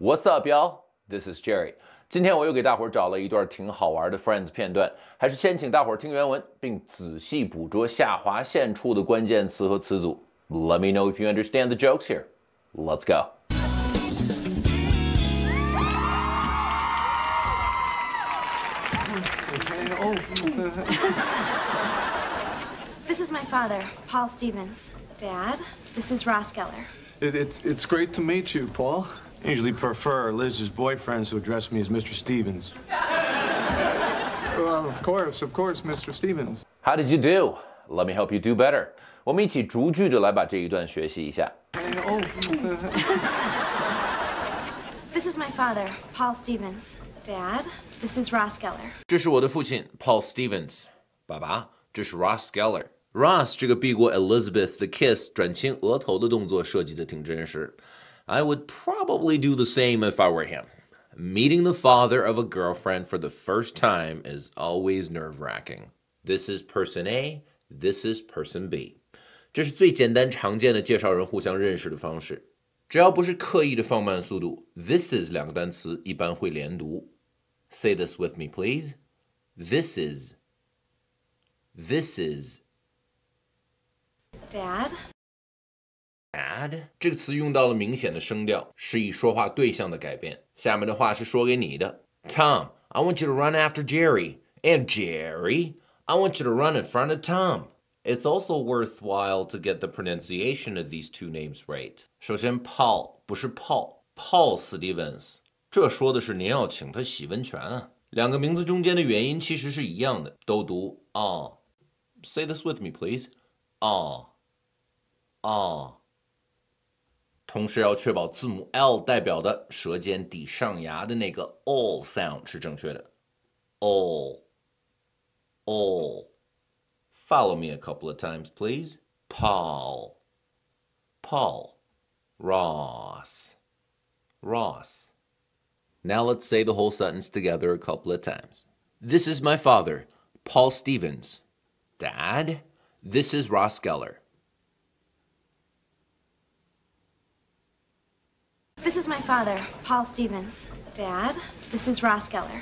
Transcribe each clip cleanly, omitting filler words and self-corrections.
What's up, y'all? This is Jerry. 今天我又给大伙儿找了一段挺好玩的 Friends 片段，还是先请大伙儿听原文，并仔细捕捉下划线处的关键词和词组。Let me know if you understand the jokes here. Let's go. This is my father, Paul Stevens. Dad, this is Ross Geller. It's great to meet you, Paul. I usually prefer Liz's boyfriends who address me as Mr. Stevens. Well, of course, Mr. Stevens. How did you do? Let me help you do better. 我们一起逐句的来把这一段学习一下。This is my father, Paul Stevens. Dad, this is Ross Geller. 这是我的父亲 Paul Stevens。爸爸，这是 Ross Geller。Ross 这个避过 Elizabeth 的 kiss 转亲额头的动作设计的挺真实。I would probably do the same if I were him. Meeting the father of a girlfriend for the first time is always nerve-wracking. This is person A, this is person B. 这是最简单常见的介绍人互相认识的方式。只要不是刻意的放慢速度 ，this is 两个单词一般会连读。Say this with me, please. This is. This is. Dad? Dad 这个词用到了明显的声调，示意说话对象的改变。下面的话是说给你的。Tom, I want you to run after Jerry. And Jerry, I want you to run in front of Tom. It's also worthwhile to get the pronunciation of these two names right. 首先 Paul 不是 Paul Stevens， 这说的是您要请他洗温泉啊。两个名字中间的元音其实是一样的，都读 Say this with me, please. 同时要确保字母 L 代表的舌尖抵上牙的那个 all sound 是正确的。all. Follow me a couple of times, please. Paul. Ross. Now let's say the whole sentence together a couple of times. This is my father, Paul Stevens. Dad, this is Ross Geller. This is my father, Paul Stevens. Dad, this is Ross Geller.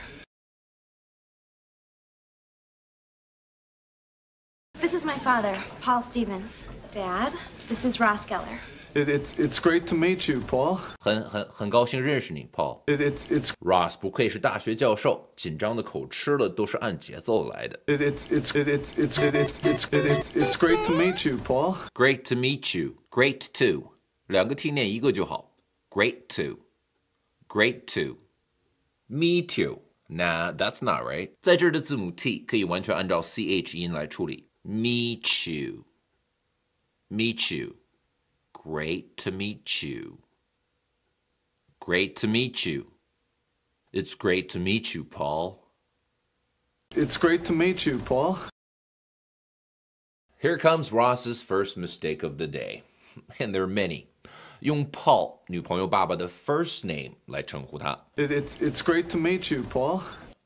This is my father, Paul Stevens. Dad, this is Ross Geller. It's great to meet you, Paul. 很高兴认识你 Paul. It's Ross 不愧是大学教授，紧张的口吃了都是按节奏来的。It's great to meet you, Paul. Great to meet you. Great to. 两个 t 念一个就好。Great to. Me too. Nah, that's not right. 在这儿的字母 t 可以完全按照 ch 音来处理。Meet you. Great to meet you. It's great to meet you, Paul. It's great to meet you, Paul. Here comes Ross's first mistake of the day. And there are many. 用 Paul 女朋友爸爸的 first name 来称呼他。It's great to meet you, Paul.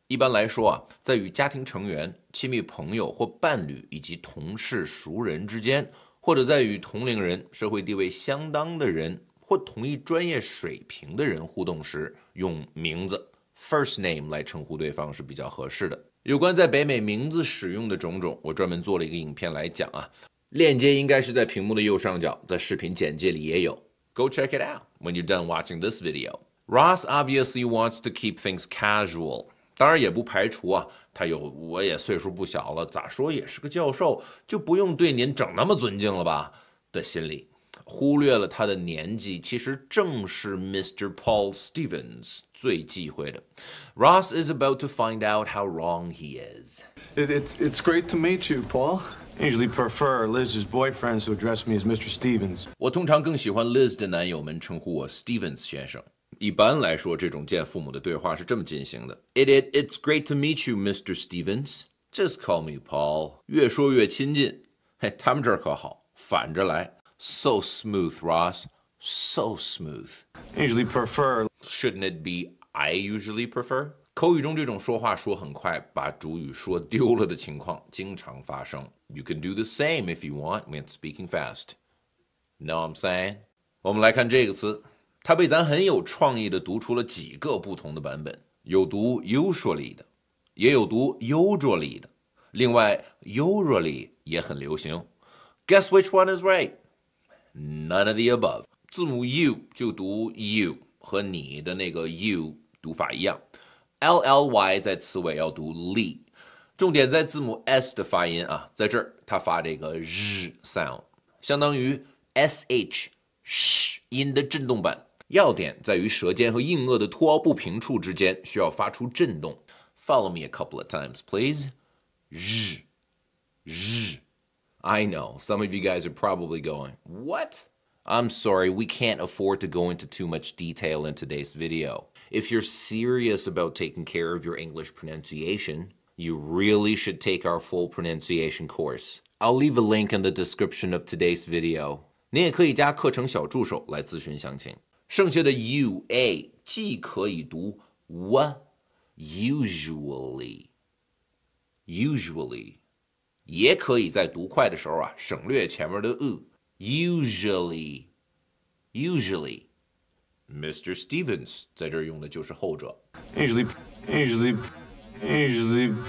一般来说啊，在与家庭成员、亲密朋友或伴侣以及同事、熟人之间，或者在与同龄人、社会地位相当的人或同一专业水平的人互动时，用名字 first name 来称呼对方是比较合适的。有关在北美名字使用的种种，我专门做了一个影片来讲啊，链接应该是在屏幕的右上角，在视频简介里也有。Go check it out when you're done watching this video. Ross obviously wants to keep things casual. 当然也不排除啊，我也岁数不小了，咋说也是个教授，就不用对您整那么尊敬了吧的心理，忽略了他的年纪，其实正是 Mr. Paul Stevens 最忌讳的。Ross is about to find out how wrong he is. It's great to meet you, Paul. I usually prefer Liz's boyfriends who address me as Mr. Stevens. 我通常更喜欢 Liz 的男友们称呼我 Stevens 先生。一般来说，这种见父母的对话是这么进行的 It's great to meet you, Mr. Stevens. Just call me Paul. 越说越亲近。嘿，他们这儿可好，反着来。So smooth, Ross. So smooth. I usually prefer. Shouldn't it be I usually prefer? 口语中这种说话说很快，把主语说丢了的情况经常发生。You can do the same if you want when speaking fast. Know what I'm saying? 我们来看这个词它被咱很有创意的读出了几个不同的版本，有读 usually 的，也有读 usually 的。另外 usually 也很流行。Guess which one is right? None of the above. 字母 U 就读 you， 和你的那个 you 读法一样。LLY 在词尾要读 li， 重点在字母 S 的发音啊，在这儿它发这个 R sound， 相当于 SH 音的震动版。要点在于舌尖和硬腭的凸凹不平处之间需要发出震动。Follow me a couple of times, please. R. I know, some of you guys are probably going, what? I'm sorry, we can't afford to go into too much detail in today's video. If you're serious about taking care of your English pronunciation, you really should take our full pronunciation course. I'll leave a link in the description of today's video. 您也可以加课程小助手来咨询详情。剩下的 UA 既可以读 usually， 也可以在读快的时候啊，省略前面的 usually。Mr. Stevens 在这儿用的就是后者。Usually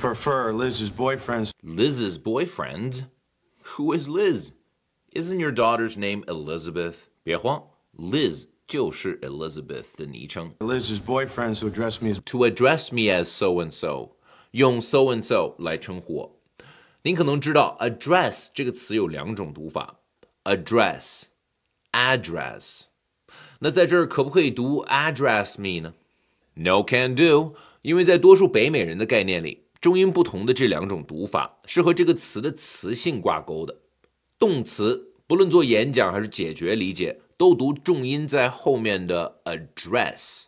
prefer Liz's boyfriends. Liz's boyfriend? Who is Liz? Isn't your daughter's name Elizabeth? 别慌 ，Liz 就是 Elizabeth 的昵称。Liz's boyfriends who address me as To address me as so and so， 用 so and so 来称呼我。您可能知道 address 这个词有两种读法 ，address。那在这儿可不可以读 address me 呢 ？No can do， 因为在多数北美人的概念里，重音不同的这两种读法是和这个词的词性挂钩的。动词不论做演讲还是解决理解，都读重音在后面的 address，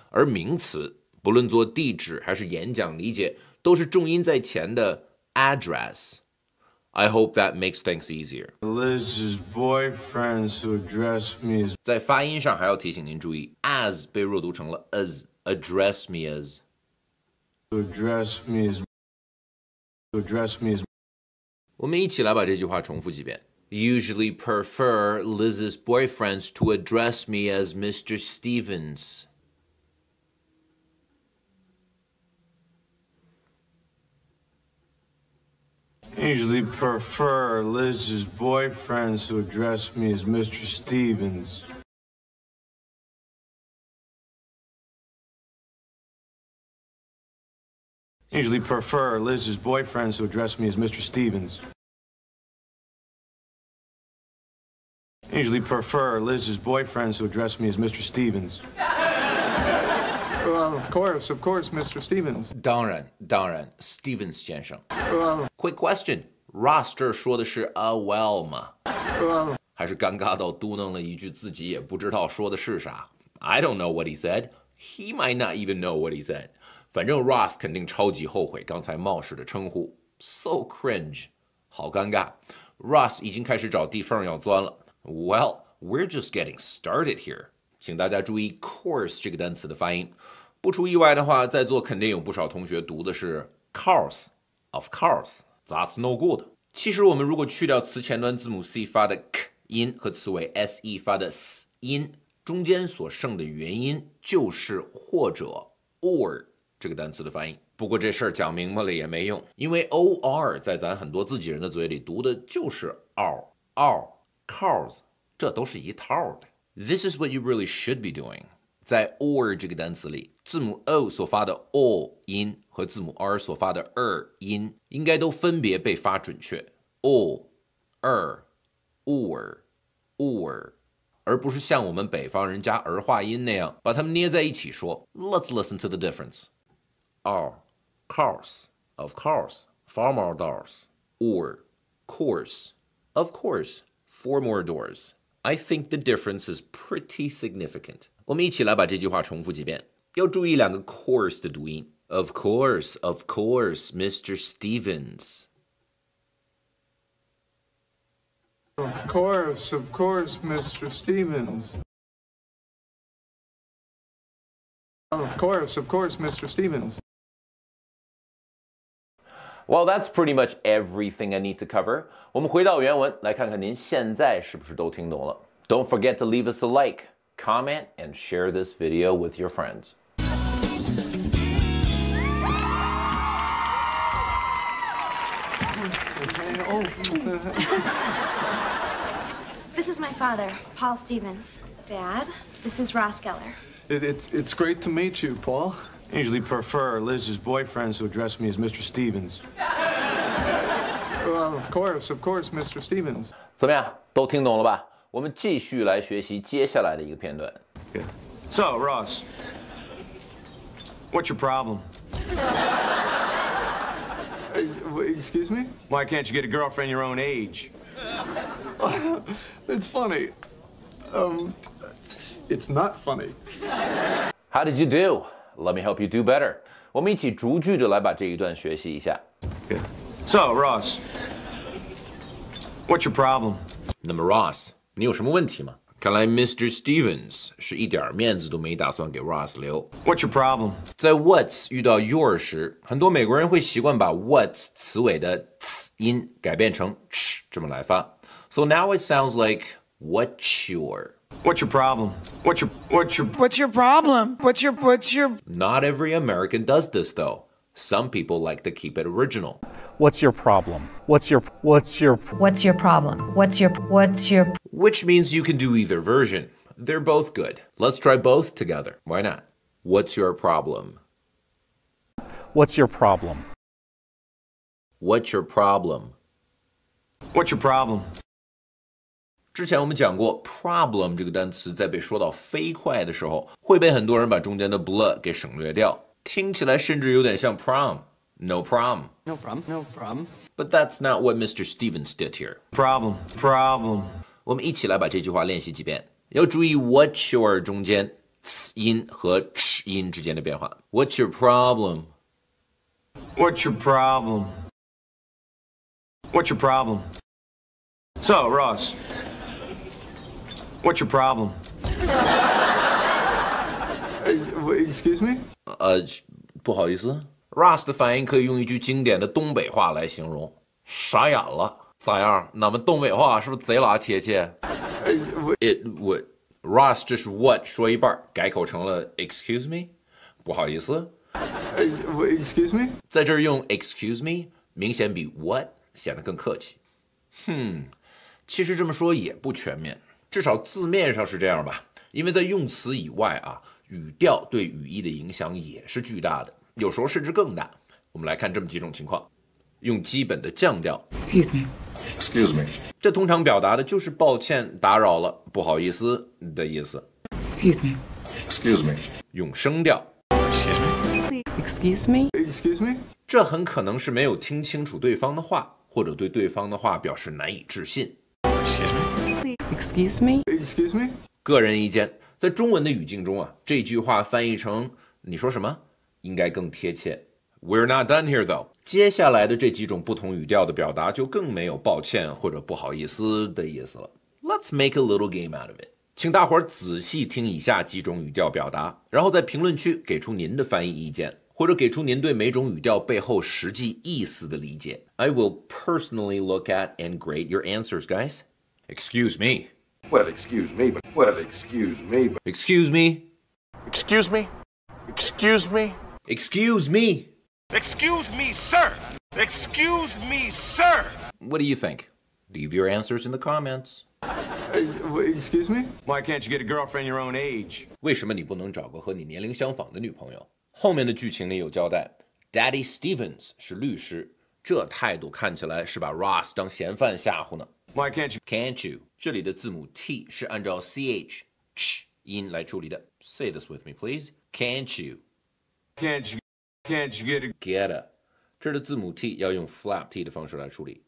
而名词不论做地址还是演讲理解，都是重音在前的 address。I hope that makes things easier. Liz's boyfriends who address me as 在发音上还要提醒您注意 as 被弱读成了 as，address me as。 我们一起来把这句话重复几遍。Usually prefer Liz's boyfriends to address me as Mr. Stevens. Usually prefer Liz's boyfriends who address me as Mr. Stevens. Usually prefer Liz's boyfriends who address me as Mr. Stevens. Usually prefer Liz's boyfriends who address me as Mr. Stevens. Of course, Mr. Stevens. 当然 Stevens 先生。Quick question, Ross 这儿说的是 well 吗？还是尴尬到嘟囔了一句自己也不知道说的是啥 ？I don't know what he said. He might not even know what he said. 反正 Ross 肯定超级后悔刚才冒失的称呼 ，so cringe， 好尴尬。Ross 已经开始找地缝要钻了。Well, we're just getting started here. 请大家注意 course 这个单词的发音。不出意外的话，在座肯定有不少同学读的是 course。Of course, that's no good. 其实我们如果去掉词前端字母 c 发的 k 音和词尾 se 发的 s 音，中间所剩的元音就是或者 or 这个单词的发音。不过这事儿讲明白了也没用，因为 or 在咱很多自己人的嘴里读的就是 course， 这都是一套的。This is what you really should be doing. 在 or 这个单词里，字母 o 所发的 o 音和字母 r 所发的 音，应该都分别被发准确 o、or、而不是像我们北方人加儿化音那样把它们捏在一起说。Let's listen to the difference. Course, of course, 4 more doors. Or, course, of course, 4 more doors. I think the difference is pretty significant. 我们一起来把这句话重复几遍，要注意两个 course 的读音。Of course, Mr. Stevens. Of course, Mr. Stevens. Of course, Mr. Stevens. Well, that's pretty much everything I need to cover. 我们回到原文，来看看您现在是不是都听懂了。Don't forget to leave us a like. comment, and share this video with your friends. This is my father, Paul Stevens. Dad, this is Ross Geller. It's great to meet you, Paul. I usually prefer Liz's boyfriends who address me as Mr. Stevens. Of course, Mr. Stevens. 怎么样，都听懂了吧？我们继续来学习接下来的一个片段。Good. So, Ross, what's your problem? Excuse me? Why can't you get a girlfriend your own age? It's funny. It's not funny. How did you do? Let me help you do better. 我们一起逐句的来把这一段学习一下。Good. So, Ross, what's your problem? 那么 Ross， 你有什么问题吗？看来 Mr. Stevens 是一点面子都没打算给 Ross 留。What's your problem? 在 what's 遇到 your 时，很多美国人会习惯把 what's 词尾的 ts 音改变成 ch 这么来发。So now it sounds like what's your. What's your problem? What's your problem? What's your Not every American does this though. Some people like to keep it original. What's your problem? What's your problem? What's your Which means you can do either version. They're both good. Let's try both together. Why not? What's your problem? What's your problem? What's your problem? What's your problem? 之前我们讲过 problem 这个单词在被说到飞快的时候，会被很多人把中间的 blah 给省略掉，听起来甚至有点像 prom. No problem. No problem. But that's not what Mr. Stevens did here. Problem. 我们一起来把这句话练习几遍。要注意 what's your 中间 ts 音和 ch 音之间的变化。What's your problem? What's your problem? What's your problem? So, Ross, what's your problem? Excuse me? 不好意思 Ross 的反应可以用一句经典的东北话来形容，傻眼了。咋样？咱们东北话是不是贼拉贴切 ？It would. Ross 这是 what 说一半，改口成了 excuse me， 不好意思。Excuse me? 在这儿用 excuse me， 明显比 what 显得更客气。其实这么说也不全面，至少字面上是这样吧。因为在用词以外啊，语调对语义的影响也是巨大的，有时候甚至更大。我们来看这么几种情况。用基本的降调 Excuse me. 这通常表达的就是抱歉打扰了，不好意思的意思。 Excuse me. 用声调 Excuse me. 这很可能是没有听清楚对方的话，或者对对方的话表示难以置信。 Excuse me. 个人意见，在中文的语境中啊，这句话翻译成你说什么应该更贴切。We're not done here though。接下来的这几种不同语调的表达就更没有抱歉或者不好意思的意思了。Let's make a little game out of it。请大伙儿仔细听以下几种语调表达，然后在评论区给出您的翻译意见，或者给出您对每种语调背后实际意思的理解。I will personally look at and grade your answers, guys. Excuse me. Well, excuse me, but Excuse me. Excuse me? Excuse me. Excuse me, sir. Excuse me, sir. What do you think? Leave your answers in the comments. Excuse me? Why can't you get a girlfriend your own age? 为什么你不能找个和你年龄相仿的女朋友？后面的剧情里有交代 ，Daddy Stevens 是律师，这态度看起来是把 Ross 当嫌犯吓唬呢。Why can't you? Can't you？ 这里的字母 T 是按照 ch 音来处理的。Say this with me, please. Can't you? Can't you get a? Get a？ 这儿的字母 T 要用 flap T 的方式来处理。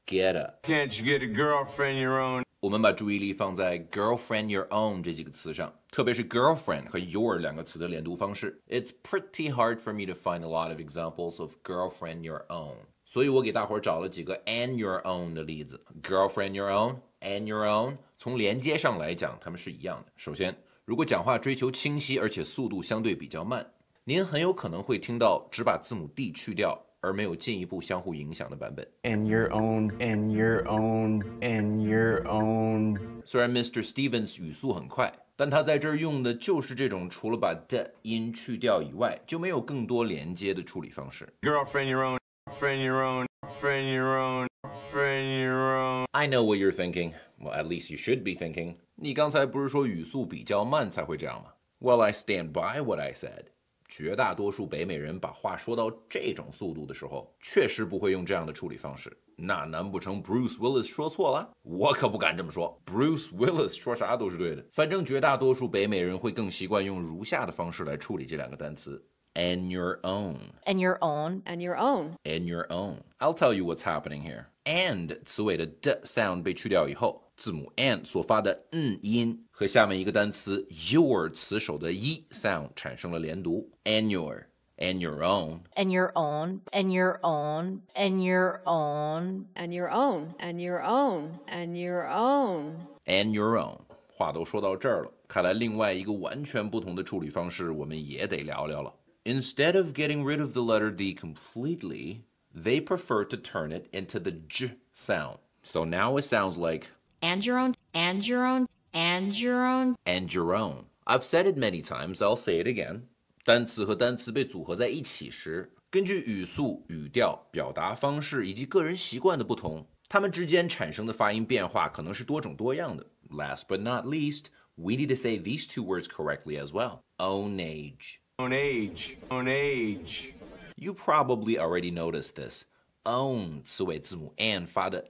Get a？ Can't you get a girlfriend your own? 我们把注意力放在 girlfriend your own 这几个词上，特别是 girlfriend 和 your 两个词的连读方式。It's pretty hard for me to find a lot of examples of girlfriend your own， 所以我给大伙儿找了几个 and your own 的例子。girlfriend your own、and your own， 从连接上来讲，它们是一样的。首先，如果讲话追求清晰，而且速度相对比较慢，您很有可能会听到只把字母 D 去掉，而没有进一步相互影响的版本。And your own, and your own, and your own. 虽然 Mr. Stevens 语速很快，但他在这儿用的就是这种除了把的音去掉以外，就没有更多连接的处理方式。Girlfriend your own, friend your own, friend your own, friend your own. I know what you're thinking. Well, at least you should be thinking. 你刚才不是说语速比较慢才会这样吗？ Well, I stand by what I said. 绝大多数北美人把话说到这种速度的时候，确实不会用这样的处理方式。那难不成 Bruce Willis 说错了？我可不敢这么说。Bruce Willis 说啥都是对的。反正绝大多数北美人会更习惯用如下的方式来处理这两个单词。And your own. And your own. And your own. And your own. I'll tell you what's happening here. And 词尾的的 sound 被去掉以后，字母 and 所发的音和下面一个单词 your 词首的 e sound 产生了连读。And your. And your own. And your own. And your own. And your own. And your own. And your own. And your own. And your own. 话都说到这儿了，看来另外一个完全不同的处理方式，我们也得聊聊了。Instead of getting rid of the letter D completely, they prefer to turn it into the j sound. So now it sounds like and your own, and your own, and your own, and your own. I've said it many times, I'll say it again. 单词和单词被组合在一起时，根据语速、语调、表达方式以及个人习惯的不同，它们之间产生的发音变化可能是多种多样的。Last but not least, we need to say these two words correctly as well. Own age. Own age, own age. You probably already noticed this. Own 词尾字母 and 发的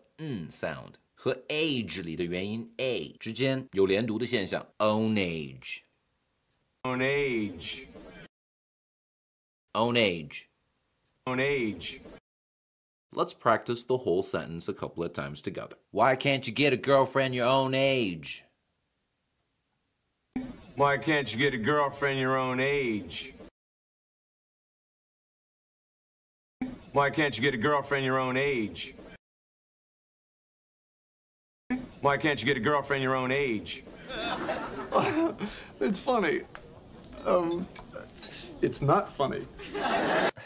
sound 和 age 里的元音 a 之间有连读的现象。Own age. Own age. Own age. Own age. Let's practice the whole sentence a couple of times together. Why can't you get a girlfriend your own age? Why can't you get a girlfriend your own age? Why can't you get a girlfriend your own age? Why can't you get a girlfriend your own age? It's funny. It's not funny.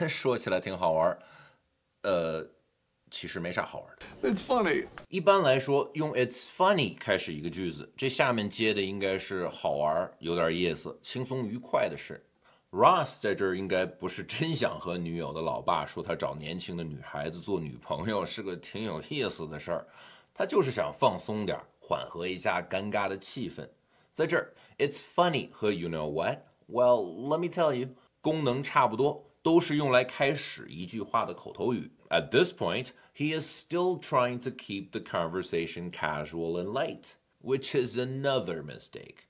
说起来挺好玩，其实没啥好玩的。 It's funny. 一般来说，用 "It's funny" 开始一个句子，这下面接的应该是好玩、有点意思、轻松愉快的事。Ross 在这儿应该不是真想和女友的老爸说他找年轻的女孩子做女朋友是个挺有意思的事儿，他就是想放松点，缓和一下尴尬的气氛。在这儿 "It's funny" 和 "You know what? Well, let me tell you" 功能差不多，都是用来开始一句话的口头语。At this point, he is still trying to keep the conversation casual and light, which is another mistake.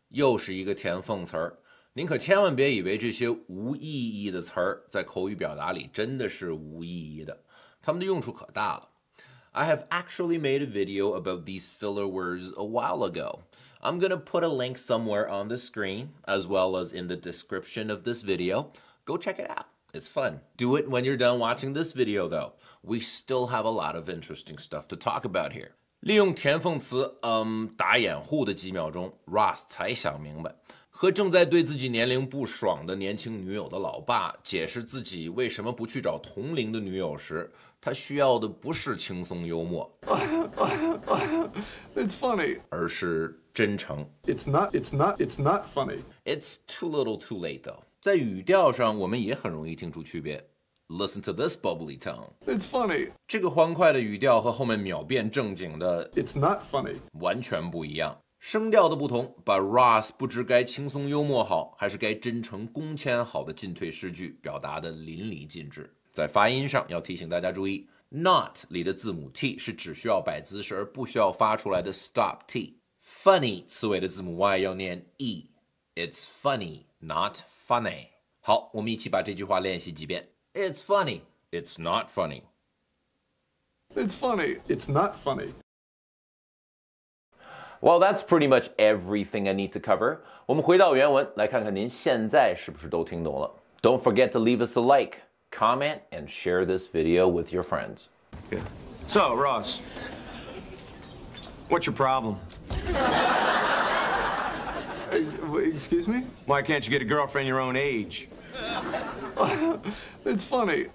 又是一个填缝词儿，您可千万别以为这些无意义的词儿在口语表达里真的是无意义的，它们的用处可大了。I have actually made a video about these filler words a while ago. I'm gonna put a link somewhere on the screen, as well as in the description of this video. Go check it out. It's fun. Do it when you're done watching this video, though. We still have a lot of interesting stuff to talk about here. 利用填缝词，打掩护的几秒钟 ，Ross 才想明白，和正在对自己年龄不爽的年轻女友的老爸解释自己为什么不去找同龄的女友时，他需要的不是轻松幽默， It's funny. 而是真诚。It's not funny. It's too little too late, though. 在语调上，我们也很容易听出区别。Listen to this bubbly tone. It's funny. 这个欢快的语调和后面秒变正经的 It's not funny. 完全不一样。声调的不同，把 Ross 不知该轻松幽默好，还是该真诚恭谦好的进退失据表达的淋漓尽致。在发音上要提醒大家注意 ，not 里的字母 t 是只需要摆姿势而不需要发出来的 stop t。Funny 词尾的字母 y 要念 e。It's funny, not funny. 好，我们一起把这句话练习几遍。It's funny. It's not funny. It's funny. It's not funny. Well, that's pretty much everything I need to cover. 我们回到原文，来看看您现在是不是都听懂了。Don't forget to leave us a like, comment, and share this video with your friends. Yeah. So, Ross, what's your problem? Excuse me? Why can't you get a girlfriend your own age? It's funny.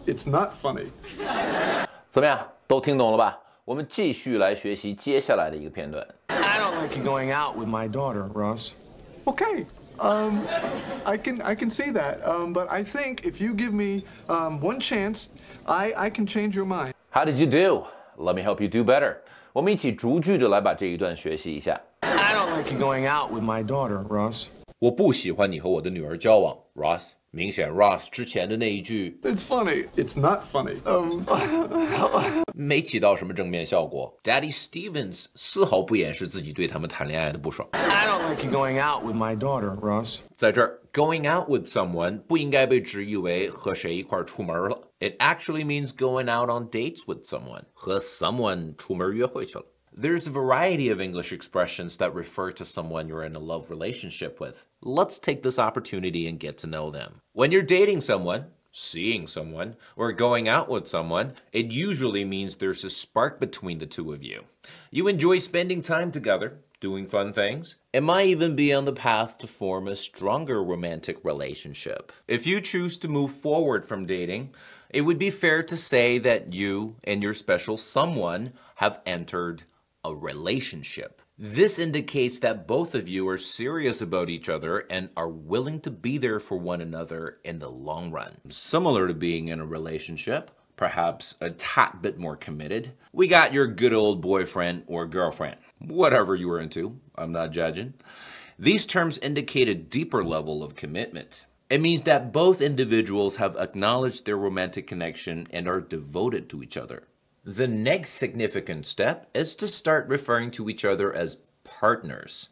It's not funny. 怎么样，都听懂了吧？我们继续来学习接下来的一个片段。I don't like you going out with my daughter, Ross. Okay. I can see that. But I think if you give me one chance, I can change your mind. How did you do? Let me help you do better. 我们一起逐句的来把这一段学习一下。I don't like you going out with my daughter, Ross. 我不喜欢你和我的女儿交往 ，Ross。明显 Ross 之前的那一句 It's funny. It's not funny. 没起到什么正面效果。Daddy Stevens 丝毫不掩饰自己对他们谈恋爱的不爽。I don't like you going out with my daughter, Ross. 在这儿 ，going out with someone 不应该被直译为和谁一块儿出门了。It actually means going out on dates with someone， 和 someone 出门约会去了。There's a variety of English expressions that refer to someone you're in a love relationship with. Let's take this opportunity and get to know them. When you're dating someone, seeing someone, or going out with someone, it usually means there's a spark between the two of you. You enjoy spending time together, doing fun things. It might even be on the path to form a stronger romantic relationship. If you choose to move forward from dating, it would be fair to say that you and your special someone have entered a relationship. This indicates that both of you are serious about each other and are willing to be there for one another in the long run. Similar to being in a relationship, perhaps a tad bit more committed, we got your good old boyfriend or girlfriend. Whatever you were into, I'm not judging. These terms indicate a deeper level of commitment. It means that both individuals have acknowledged their romantic connection and are devoted to each other. The next significant step is to start referring to each other as partners.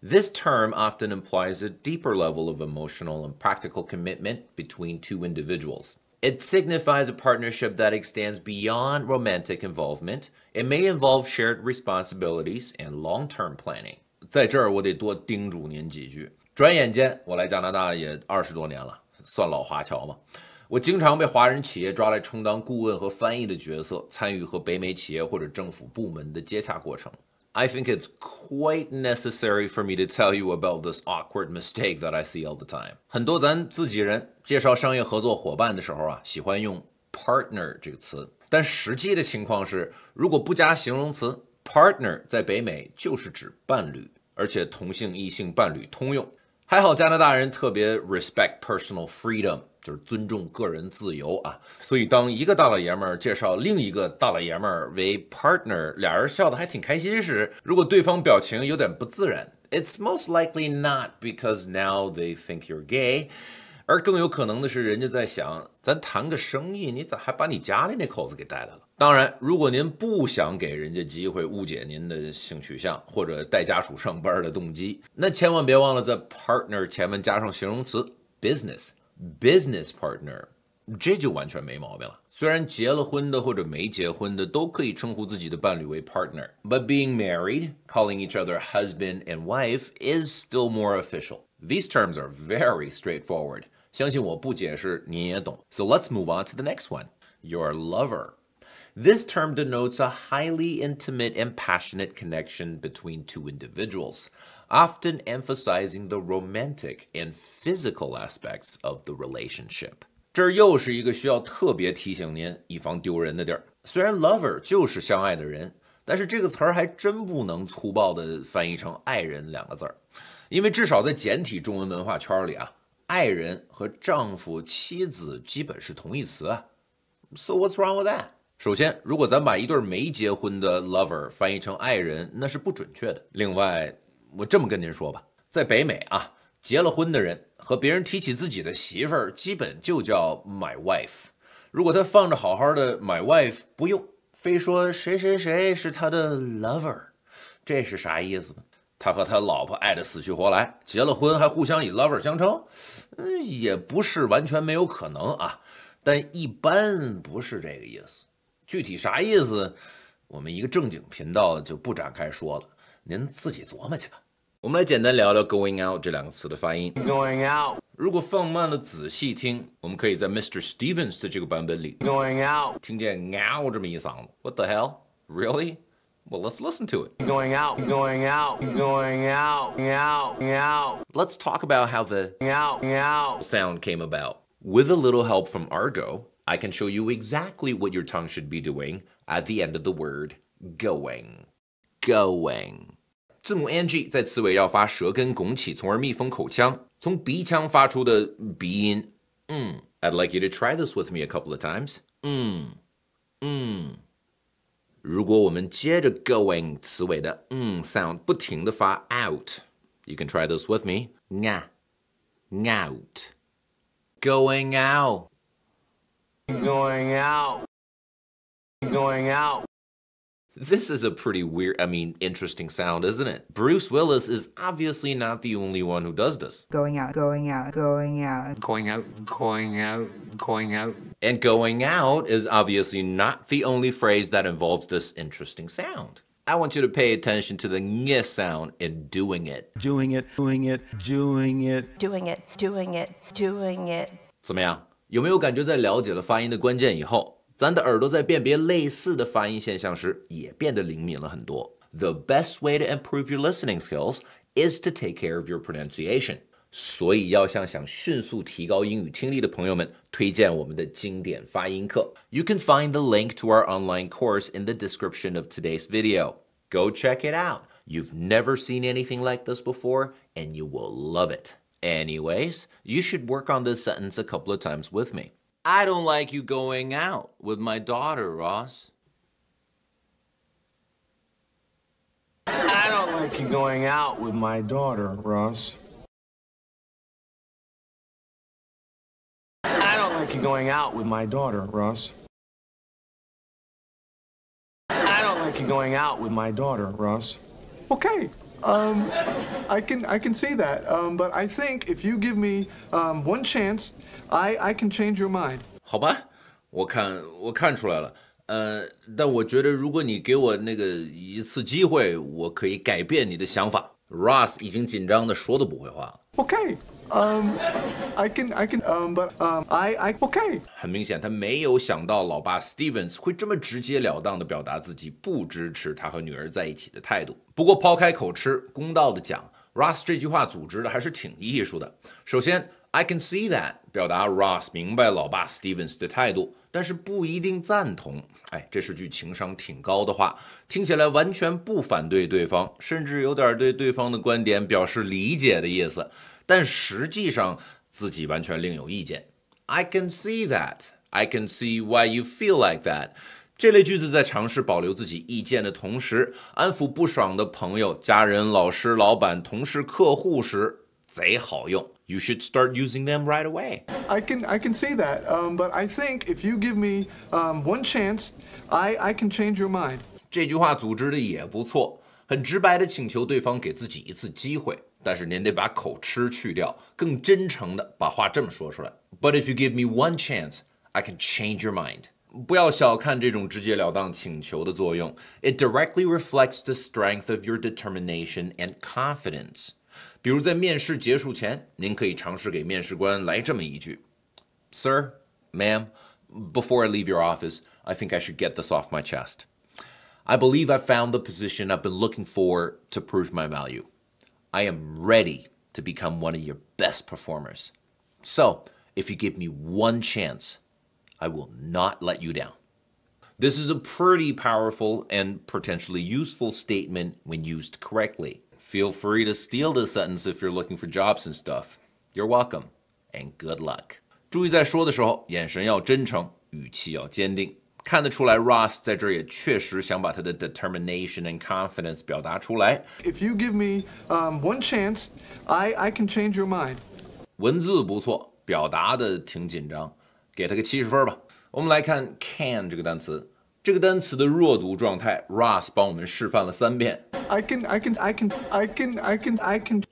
This term often implies a deeper level of emotional and practical commitment between two individuals. It signifies a partnership that extends beyond romantic involvement. It may involve shared responsibilities and long-term planning. 在这儿我得多叮嘱您几句。转眼间，我来加拿大也20多年了，算老华侨嘛。我经常被华人企业抓来充当顾问和翻译的角色，参与和北美企业或者政府部门的接洽过程。I think it's quite necessary for me to tell you about this awkward mistake that I see all the time. 很多咱自己人介绍商业合作伙伴的时候啊，喜欢用 partner 这个词，但实际的情况是，如果不加形容词 ，partner 在北美就是指伴侣，而且同性异性伴侣通用。还好加拿大人特别 respect personal freedom。就是尊重个人自由啊，所以当一个大老爷们儿介绍另一个大老爷们儿为 partner， 俩人笑得还挺开心时，如果对方表情有点不自然 ，it's most likely not because now they think you're gay， 而更有可能的是人家在想，咱谈个生意，你咋还把你家里那口子给带来了？当然，如果您不想给人家机会误解您的性取向或者带家属上班的动机，那千万别忘了在 partner 前面加上形容词 business。Business partner， 这就完全没毛病了。虽然结了婚的或者没结婚的都可以称呼自己的伴侣为 partner， but being married, calling each other husband and wife is still more official. These terms are very straightforward. 相信我不解释你也懂。So let's move on to the next one. Your lover. This term denotes a highly intimate and passionate connection between two individuals, often emphasizing the romantic and physical aspects of the relationship. 这又是一个需要特别提醒您，以防丢人的地儿。虽然 lover 就是相爱的人，但是这个词儿还真不能粗暴地翻译成爱人2个字儿，因为至少在简体中文文化圈里啊，爱人和丈夫、妻子基本是同义词啊。So what's wrong with that? 首先，如果咱把一对没结婚的 lover 翻译成爱人，那是不准确的。另外，我这么跟您说吧，在北美啊，结了婚的人和别人提起自己的媳妇儿，基本就叫 my wife。如果他放着好好的 my wife 不用，非说谁谁谁是他的 lover， 这是啥意思呢？他和他老婆爱得死去活来，结了婚还互相以 lover 相称，也不是完全没有可能啊，但一般不是这个意思。具体啥意思，我们一个正经频道就不展开说了，您自己琢磨去吧。我们来简单聊聊 going out 这2个词的发音。Going out. 如果放慢了仔细听，我们可以在 Mr. Stevens 的这个版本里 Going out. 听见 "out" 这么一嗓子。What the hell? Really? Well, let's listen to it. Going out, going out, going out, out, out. Let's talk about how the out sound came about. With a little help from Argo, I can show you exactly what your tongue should be doing at the end of the word going. Going. 字母 ng 在词尾要发舌根拱起，从而密封口腔，从鼻腔发出的鼻音。I'd like you to try this with me a couple of times. 如果我们接着 going 词尾的sound 不停地发 out, you can try this with me. Out. Going out. going out, going out. This is a pretty weird, interesting sound, isn't it? Bruce Willis is obviously not the only one who does this. Going out, going out, going out. Going out, going out, going out. And going out is obviously not the only phrase that involves this interesting sound. I want you to pay attention to the ng sound in doing it. Doing it, doing it, doing it. Doing it, doing it, doing it. 怎么样？有没有感觉在了解了发音的关键以后，咱的耳朵在辨别类似的发音现象时，也变得灵敏了很多。The best way to improve your listening skills is to take care of your pronunciation. 所以要向想迅速提高英语听力的朋友们推荐我们的经典发音课。You can find the link to our online course in the description of today's video. Go check it out. You've never seen anything like this before, and you will love it. Anyways, you should work on this sentence a couple of times with me. I don't like you going out with my daughter, Ross. I don't like you going out with my daughter, Ross. I don't like you going out with my daughter, Ross. I don't like you going out with my daughter, Ross. Okay. I can see that, but I think if you give me one chance, I can change your mind. 好吧，我看出来了，但我觉得如果你给我那个一次机会，我可以改变你的想法。Ross 已经紧张的说都不会话了。Okay. I can, but okay. 很明显，他没有想到老爸 Stevens 会这么直截了当地表达自己不支持他和女儿在一起的态度。不过抛开口吃，公道的讲 ，Ross 这句话组织的还是挺艺术的。首先 ，I can see that 表达 Ross 明白老爸 Stevens 的态度，但是不一定赞同。这是句情商挺高的话，听起来完全不反对对方，甚至有点对对方的观点表示理解的意思。但实际上自己完全另有意见。I can see that. I can see why you feel like that. 这类句子在尝试保留自己意见的同时，安抚不爽的朋友、家人、老师、老板、同事、客户时，贼好用。You should start using them right away. I can see that, but I think if you give me one chance, I can change your mind. 这句话组织的也不错，很直白的请求对方给自己一次机会。但是您得把口吃去掉，更真诚的把话这么说出来。But if you give me one chance, I can change your mind. 不要小看这种直截了当请求的作用。It directly reflects the strength of your determination and confidence. 比如在面试结束前，您可以尝试给面试官来这么一句 ：Sir, ma'am, before I leave your office, I think I should get this off my chest. I believe I found the position I've been looking for to prove my value. I am ready to become one of your best performers. So, if you give me one chance, I will not let you down. This is a pretty powerful and potentially useful statement when used correctly. Feel free to steal this sentence if you're looking for jobs and stuff. You're welcome, and good luck. 注意在说的时候，眼神要真诚，语气要坚定。看得出来 ，Ross 在这儿也确实想把他的 determination and confidence 表达出来。If you give me one chance, I can change your mind. 文字不错，表达的挺紧张，给他个70分吧。我们来看 can 这个单词，这个单词的弱读状态 ，Ross 帮我们示范了3遍。I can.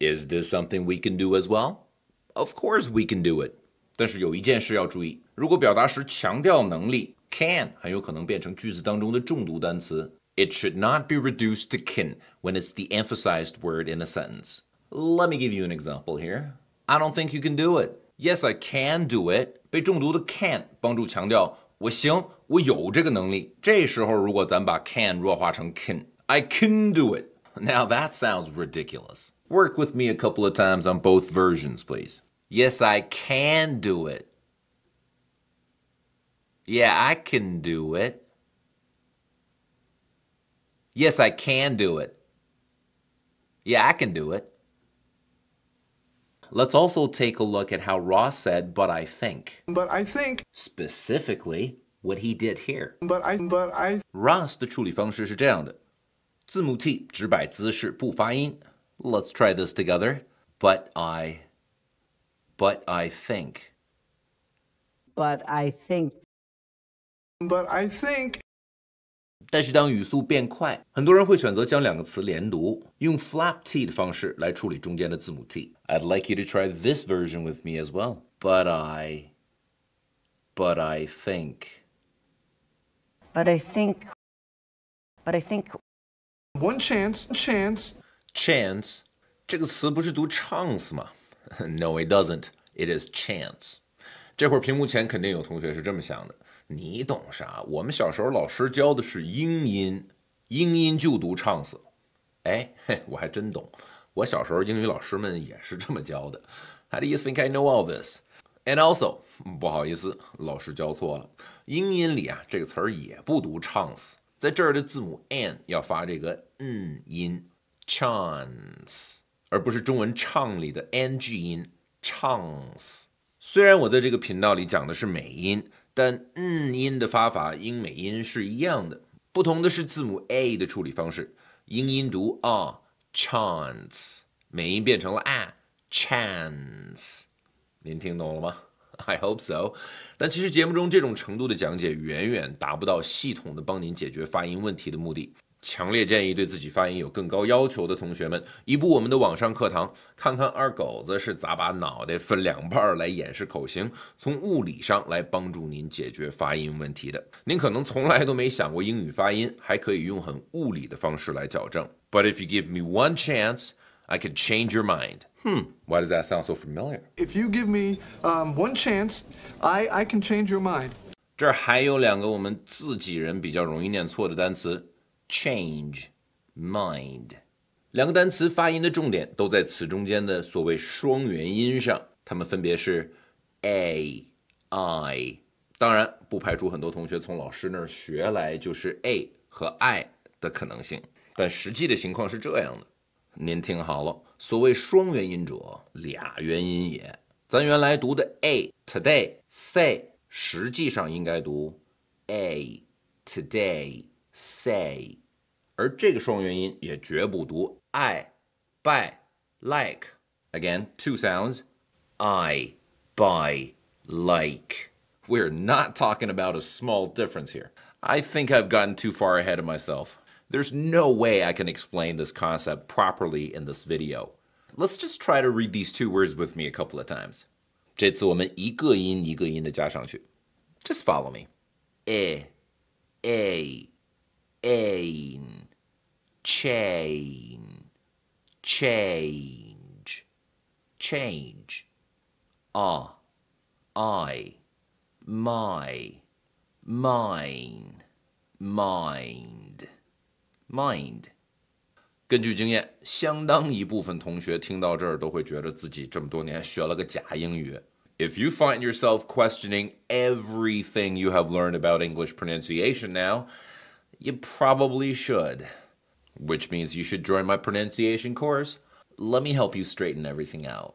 Is this something we can do as well? Of course we can do it. 但是有一件事要注意，如果表达时强调能力。Can 很有可能变成句子当中的重读单词。It should not be reduced to can when it's the emphasized word in a sentence. Let me give you an example here. I don't think you can do it. Yes, I can do it. 被重读的 can 帮助强调我行，我有这个能力。这时候如果咱把 can 弱化成 can， I can do it. Now that sounds ridiculous. Work with me a couple of times on both versions, please. Yes, I can do it. Yeah, I can do it. Yes, I can do it. Yeah, I can do it. Let's also take a look at how Ross said, but I think. But I think. Specifically, what he did here. But I. Ross 的处理方式是这样的，字母 T 只摆姿势不发音。Let's try this together. But I think. But I think. But I think. 但是当语速变快，很多人会选择将两个词连读，用 flap T 的方式来处理中间的字母 T。I'd like you to try this version with me as well. But I think. But I think. One chance. Chance 这个词不是读 chance 吗？No, it doesn't. It is chance. 这会儿屏幕前肯定有同学是这么想的。你懂啥？我们小时候老师教的是英音，英音就读 chance。哎，我还真懂。我小时候英语老师们也是这么教的。How do you think I know all this? And also， 不好意思，老师教错了。英音里啊，这个词儿也不读 chance， 在这儿的字母 n 要发这个音 chance， 而不是中文唱里的 ng 音 chance。虽然我在这个频道里讲的是美音。但音的发法英美音是一样的，不同的是字母 a 的处理方式，英音读 chance， 美音变成了chance。您听懂了吗 ？I hope so。但其实节目中这种程度的讲解远远达不到系统的帮您解决发音问题的目的。强烈建议对自己发音有更高要求的同学们，移步我们的网上课堂，看看二狗子是咋把脑袋分两半来演示口型，从物理上来帮助您解决发音问题的。您可能从来都没想过英语发音还可以用很物理的方式来矫正。But if you give me one chance, I could change your mind. Why does that sound so familiar? If you give me one chance, I can change your mind. 这儿还有两个我们自己人比较容易念错的单词。Change, mind， 两个单词发音的重点都在词中间的所谓双元音上，它们分别是 a, I。当然，不排除很多同学从老师那儿学来就是 a 和 I 的可能性，但实际的情况是这样的。您听好了，所谓双元音者，俩元音也。咱原来读的 a, today, say， 实际上应该读 a, today, say。而这个双元音也绝不读 I, buy, like. Again, two sounds. I, buy, like. We're not talking about a small difference here. I think I've gotten too far ahead of myself. There's no way I can explain this concept properly in this video. Let's just try to read these two words with me a couple of times. 这次我们一个音一个音的加上去。Just follow me. Ain, chain, change, change. I, my, mine, mind, mind. 根据经验，相当一部分同学听到这儿都会觉得自己这么多年学了个假英语。If you find yourself questioning everything you have learned about English pronunciation now, you probably should, which means you should join my pronunciation course. Let me help you straighten everything out.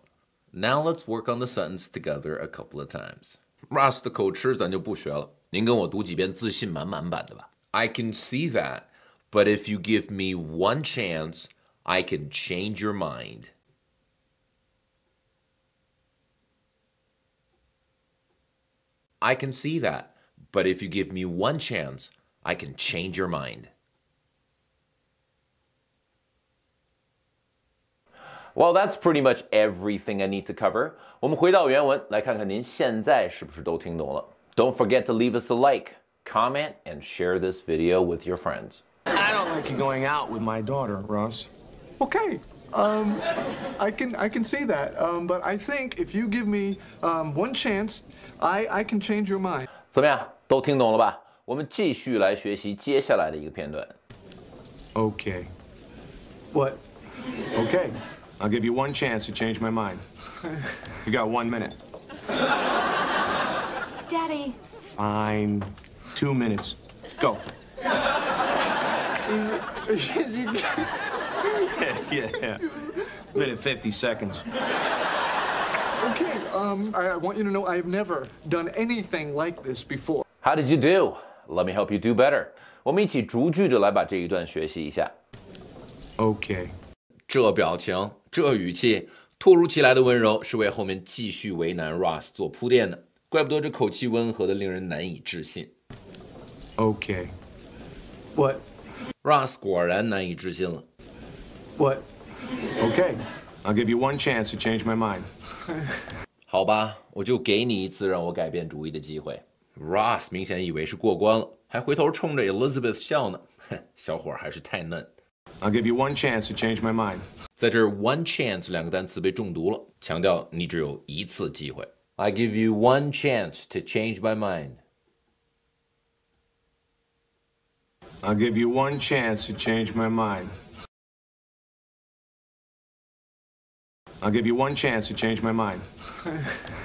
Now let's work on the sentence together a couple of times. Ross 的口吃咱就不学了，您跟我读几遍自信满满版的吧。I can see that, but if you give me one chance, I can change your mind. I can see that, but if you give me one chance, I can change your mind. Well, that's pretty much everything I need to cover. 我们回到原文，来看看您现在是不是都听懂了。Don't forget to leave us a like, comment, and share this video with your friends. I don't like you going out with my daughter, Ross. Okay. I can see that. But I think if you give me one chance, I can change your mind. 怎么样？都听懂了吧？我们继续来学习接下来的一个片段。Okay. What? Okay. I'll give you one chance to change my mind. You got 1 minute. Daddy. Fine. 2 minutes. Go. Yeah. Minute 50 seconds. Okay, I want you to know I've never done anything like this before. How did you do? Let me help you do better. 我们一起逐句的来把这一段学习一下。Okay. 这表情，这语气，突如其来的温柔，是为后面继续为难 Ross 做铺垫的。怪不得这口气温和的令人难以置信。Okay. What? Ross 果然难以置信了。What? Okay. I'll give you one chance to change my mind. 好吧，我就给你一次让我改变主意的机会。Ross 明显以为是过关了，还回头冲着 Elizabeth 笑呢。小伙还是太嫩。I'll give you one chance to change my mind. 在这儿 one chance 两个单词被重读了，强调你只有一次机会。I give you one chance to change my mind. I'll give you one chance to change my mind. I'll give you one chance to change my mind.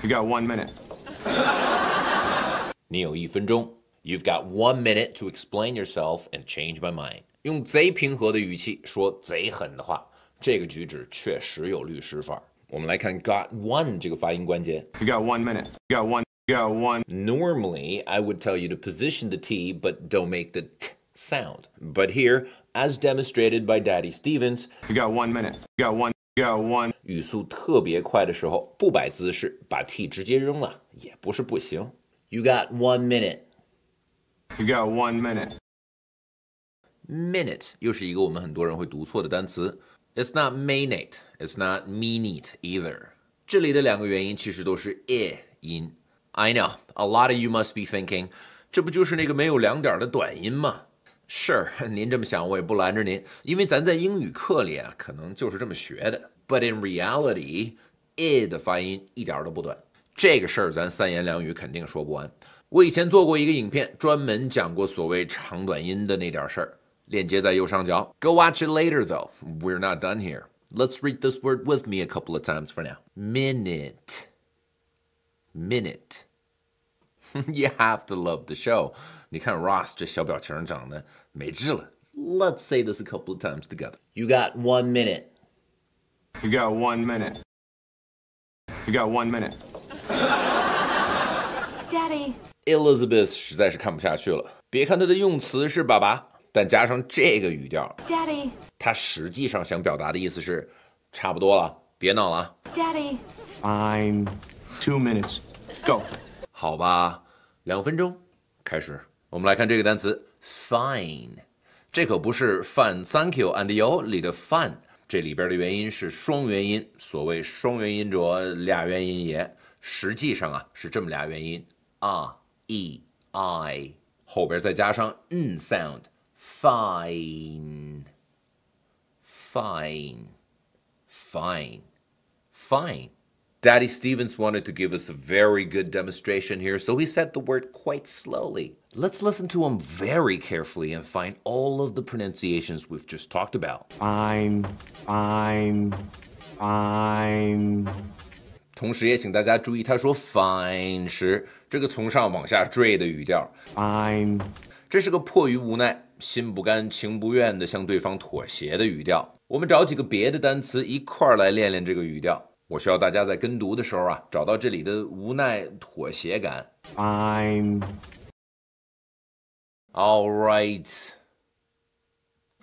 You got 1 minute. 你有1分钟。You've got 1 minute to explain yourself and change my mind. 用贼平和的语气说贼狠的话，这个举止确实有律师范儿。我们来看 got one 这个发音关节。You got 1 minute. You got one. Normally, I would tell you to position the T, but don't make the T sound. But here, as demonstrated by Daddy Stevens, you got 1 minute. You got one. 语速特别快的时候，不摆姿势，把 T 直接扔了，也不是不行。You got 1 minute. You got 1 minute. Minute 又是一个我们很多人会读错的单词。It's not minute, it's not minute either. 这里的两个元音其实都是 I 音。I know, a lot of you must be thinking, 这不就是那个没有两点的短音吗？ Sure, 您这么想我也不拦着您，因为咱在英语课里啊，可能就是这么学的。But in reality, I 的发音一点都不短。这个事儿咱三言两语肯定说不完。我以前做过一个影片，专门讲过所谓长短音的那点事儿。链接在右上角。Go watch it later, though. We're not done here. Let's read this word with me a couple of times for now. Minute. Minute. You have to love the show. 你看 Ross 这小表情长得美智了。Let's say this a couple of times together. You got 1 minute. You got 1 minute. You got 1 minute. Daddy. Elizabeth 实在是看不下去了。别看她的用词是爸爸。但加上这个语调 Daddy. 他实际上想表达的意思是差不多了，别闹了啊 Daddy. Fine. 2 minutes. Go. 好吧，2分钟，开始。我们来看这个单词 fine， 这可不是 fun thank you and you 里的 fun， 这里边的元音是双元音，所谓双元音者俩元音也，实际上啊是这么俩元音 e I， 后边再加上sound。Fine, fine, fine, fine. Daddy Stevens wanted to give us a very good demonstration here, so he said the word quite slowly. Let's listen to him very carefully and find all of the pronunciations we've just talked about. Fine, fine, fine. 同时也请大家注意他说 fine 时这个从上往下坠的语调 Fine. 这是个迫于无奈心不甘情不愿地向对方妥协的语调。我们找几个别的单词一块儿来练练这个语调。我需要大家在跟读的时候啊，找到这里的无奈妥协感。Fine. All right.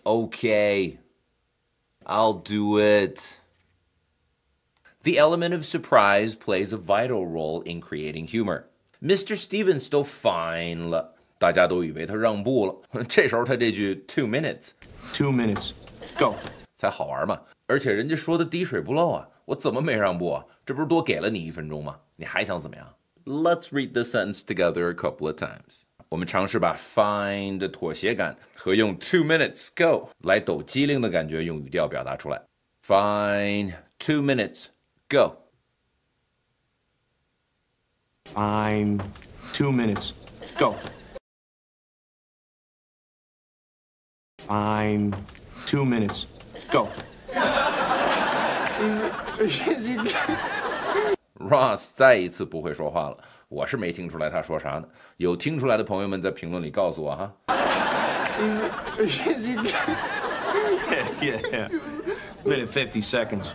Okay. I'll do it. The element of surprise plays a vital role in creating humor. Mr. Stevens 都 fine 了。大家都以为他让步了，这时候他这句 2 minutes ,2 minutes, go 才好玩嘛！而且人家说的滴水不漏啊，我怎么没让步啊？这不是多给了你1分钟吗？你还想怎么样 ？Let's read the sentence together a couple of times. 我们尝试把 fine 的妥协感和用2 minutes go 来抖机灵的感觉用语调表达出来。Fine, 2 minutes, go. Fine, 2 minutes, go. Fine, 2 minutes. Go. Ross 再一次不会说话了，我是没听出来他说啥呢。有听出来的朋友们在评论里告诉我哈。Yeah. Minute 50 seconds.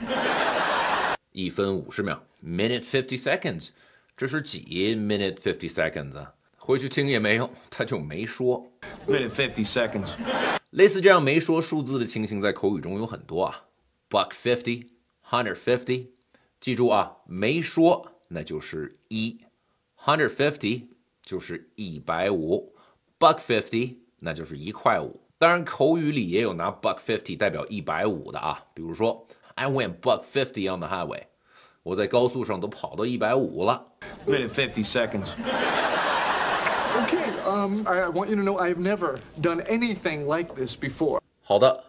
1分50秒 ，minute 50 seconds， 这是几 minute 50 seconds 啊？回去听也没用，他就没说。Minute 50 seconds. 类似这样没说数字的情形在口语中有很多啊 ，buck 50 150， 记住啊，没说那就是1，150就是150 ，buck 50那就是1块5。当然，口语里也有拿 buck 50代表150的啊，比如说 I went buck 50 on the highway， 我在高速上都跑到150了。Minute 50 seconds. Okay, I want you to know I've never done anything like this before. 好的，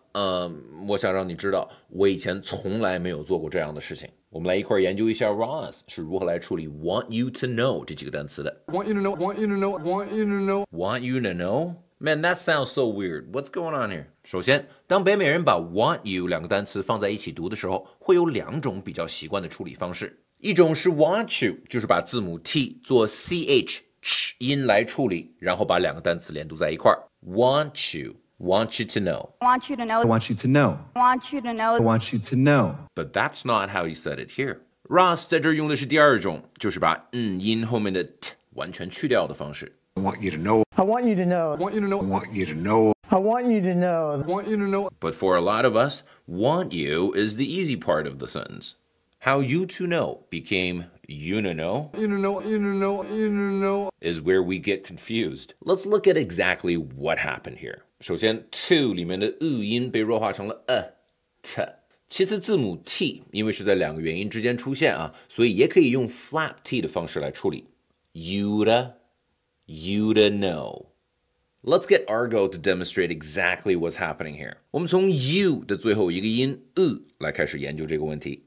我想让你知道，我以前从来没有做过这样的事情。我们来一块研究一下 Ross 是如何来处理 want you to know 这几个单词的。Want you to know, want you to know, want you to know. Want you to know? Man, that sounds so weird. What's going on here? 首先，当北美人把 want you 两个单词放在一起读的时候，会有2种比较习惯的处理方式。一种是 want you， 就是把字母 t 做 ch 音来处理，然后把2个单词连读在一块儿。Want you, want you to know. Want you to know. I want you to know. Want you to know. I want you to know. But that's not how you said it here. Ross 在这儿用的是第2种，就是把音后面的 t 完全去掉的方式。I want you to know. I want you to know. Want you to know. I want you to know. I want you to know. Want you to know. But for a lot of us, want you is the easy part of the sentence. How you to know became you to know, You to know, you to know, you to know. is where we get confused. Let's look at exactly what happened here. 首先 to 里面的音被弱化成了t。其次字母 t 因为是在2个元音之间出现啊，所以也可以用 flap t 的方式来处理。You to know. Let's get Argo to demonstrate exactly what's happening here. 我们从 you 的最后一个音来开始研究这个问题。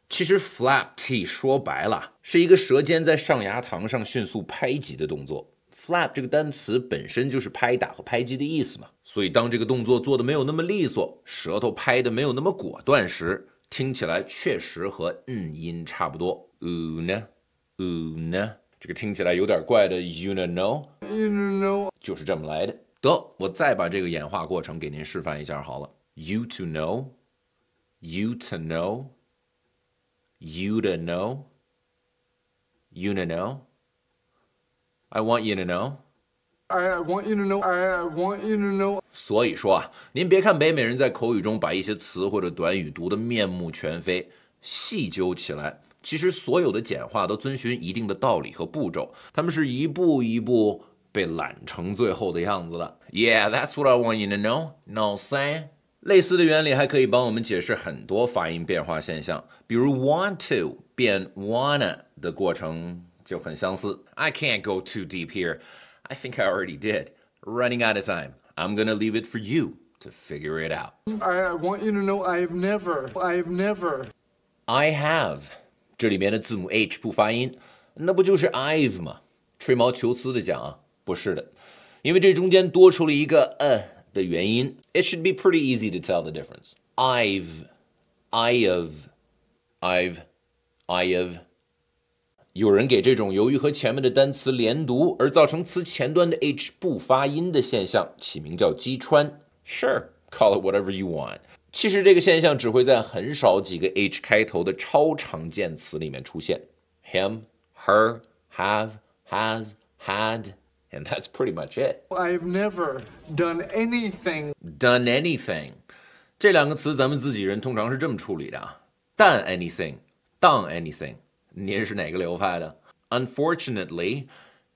其实 flap t 说白了是一个舌尖在上牙膛上迅速拍击的动作。flap 这个单词本身就是拍打和拍击的意思嘛，所以当这个动作做的没有那么利索，舌头拍的没有那么果断时，听起来确实和音差不多。这个听起来有点怪的 you know 就是这么来的。得，我再把这个演化过程给您示范一下好了。You to know, you to know, you to know, you to know. I want you to know. I want you to know. I want you to know. 所以说啊，您别看北美人在口语中把一些词或者短语读得面目全非，细究起来，其实所有的简化都遵循一定的道理和步骤，他们是一步一步被揽成最后的样子了。Yeah, that's what I want you to know. No say. 类似的原理还可以帮我们解释很多发音变化现象，比如 want to 变 wanna 的过程就很相似。I can't go too deep here. I think I already did. Running out of time. I'm gonna leave it for you to figure it out. I want you to know I've never. I have. 这里面的字母 H 不发音，那不就是 I've 吗？吹毛求疵的讲啊，不是的，因为这中间多出了一个的元音。It should be pretty easy to tell the difference. I've. 有人给这种由于和前面的单词连读而造成词前端的 H 不发音的现象起名叫击穿。Sure, call it whatever you want. 其实这个现象只会在很少几个 H 开头的超常见词里面出现。Him, her, have, has, had, and that's pretty much it. I've never done anything. Done anything. 这2个词咱们自己人通常是这么处理的啊。done anything, done anything. 您是哪个流派的？ Unfortunately,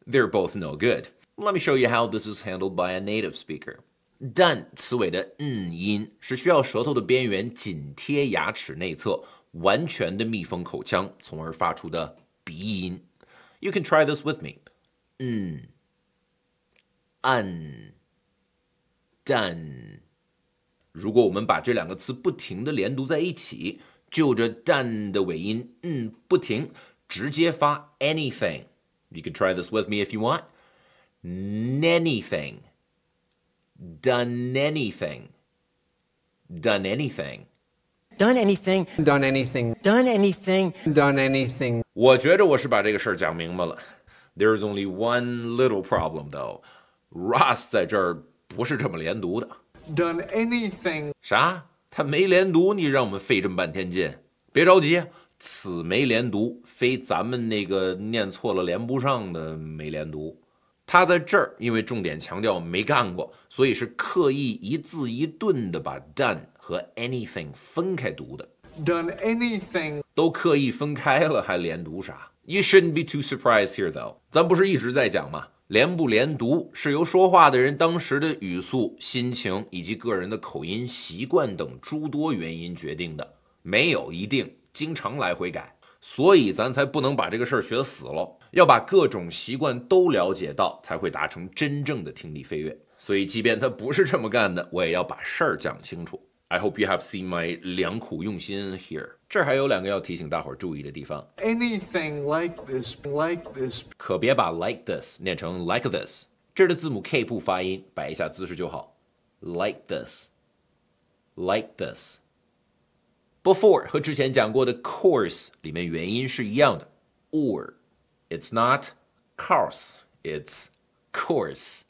they're both no good. Let me show you how this is handled by a native speaker. Done 词尾的音是需要舌头的边缘紧贴牙齿内侧，完全的密封口腔，从而发出的鼻音。You can try this with me. Done. 如果我们把这2个词不停地连读在一起，就着 done 的尾音不停，直接发 anything. You can try this with me if you want. anything, done anything, done anything. Done anything. Done anything. Done anything. Done anything. 我觉得我是把这个事儿讲明白了。There's only one little problem though. Ross 在这儿不是这么连读的。Done anything. 啥？他没连读，你让我们费这么半天劲？别着急，此没连读，非咱们那个念错了连不上的没连读。他在这儿因为重点强调没干过，所以是刻意一字一顿的把 done 和 anything 分开读的。Done anything. 都刻意分开了，还连读啥？ You shouldn't be too surprised here though. 咱不是一直在讲吗？连不连读是由说话的人当时的语速、心情以及个人的口音习惯等诸多原因决定的，没有一定，经常来回改。所以咱才不能把这个事儿学死了，要把各种习惯都了解到，才会达成真正的听力飞跃。所以即便他不是这么干的，我也要把事儿讲清楚。I hope you have seen my 良苦用心 here。这儿还有2个要提醒大伙儿注意的地方。Anything like this. 可别把 like this 念成 like this。这儿的字母 K 不发音，摆一下姿势就好。Like this, like this。Before 和之前讲过的 course 里面元音是一样的 or it's not course, it's course,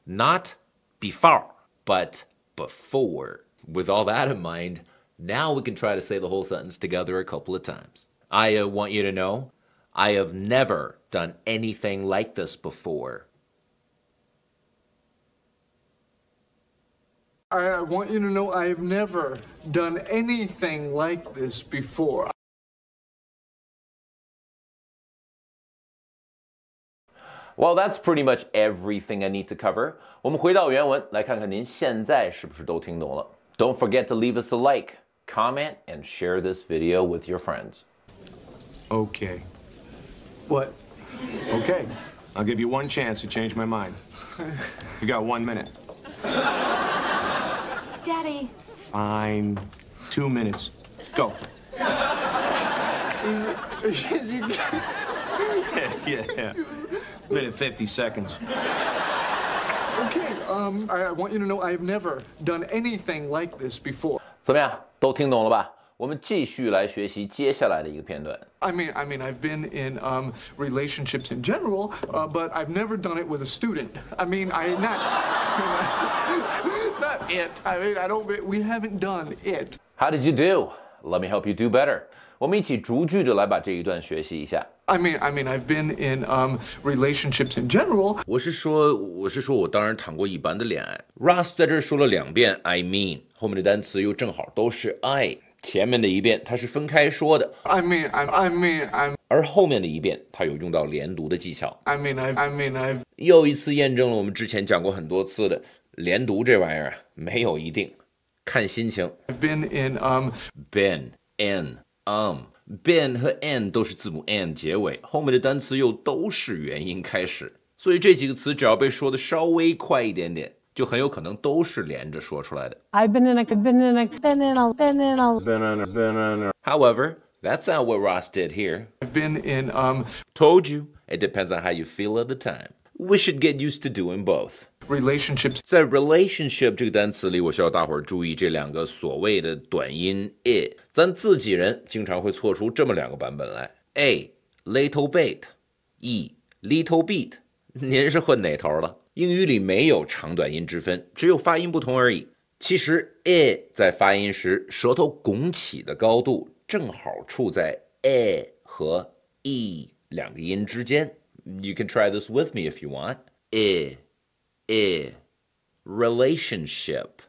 not before, but before. With all that in mind, now we can try to say the whole sentence together a couple of times. I want you to know, I have never done anything like this before. I want you to know I have never done anything like this before. Well, that's pretty much everything I need to cover. 我们回到原文，来看看您现在是不是都听懂了。Don't forget to leave us a like, comment, and share this video with your friends. Okay. What? Okay. I'll give you one chance to change my mind. You got 1 minute. Daddy. Fine. 2 minutes. Go. Yeah. Minute 50 seconds. Okay, I want you to know I have never done anything like this before. 怎么样，都听懂了吧？我们继续来学习接下来的一个片段。I mean, I've been in relationships in general, but I've never done it with a student. I mean, not it. I mean, we haven't done it. How did you do? Let me help you do better. 我们一起逐句的来把这一段学习一下。I mean, I've been in relationships in general. 我是说，我当然谈过一般的恋爱。Ross 在这儿说了2遍 I mean， 后面的单词又正好都是 I， 前面的一遍它是分开说的。I mean，而后面的一遍它有用到连读的技巧。I mean，I've 又一次验证了我们之前讲过很多次的，连读这玩意儿没有一定，看心情。I've been in been in。been 和 n 都是字母 n 结尾，后面的单词又都是元音开始，所以这几个词只要被说的稍微快一点点，就很有可能都是连着说出来的。However, that's not what Ross did here. I've been in Told you, it depends on how you feel at the time. We should get used to doing both. relationships. 在 relationship 这个单词里，我需要大伙儿注意这2个所谓的短音 i。咱自己人经常会错出这么2个版本来 ：a little bit, e little bit。您是混哪头了？英语里没有长短音之分，只有发音不同而已。其实 i 在发音时，舌头拱起的高度正好处在 a 和 e 2个音之间。You can try this with me if you want. Relationship.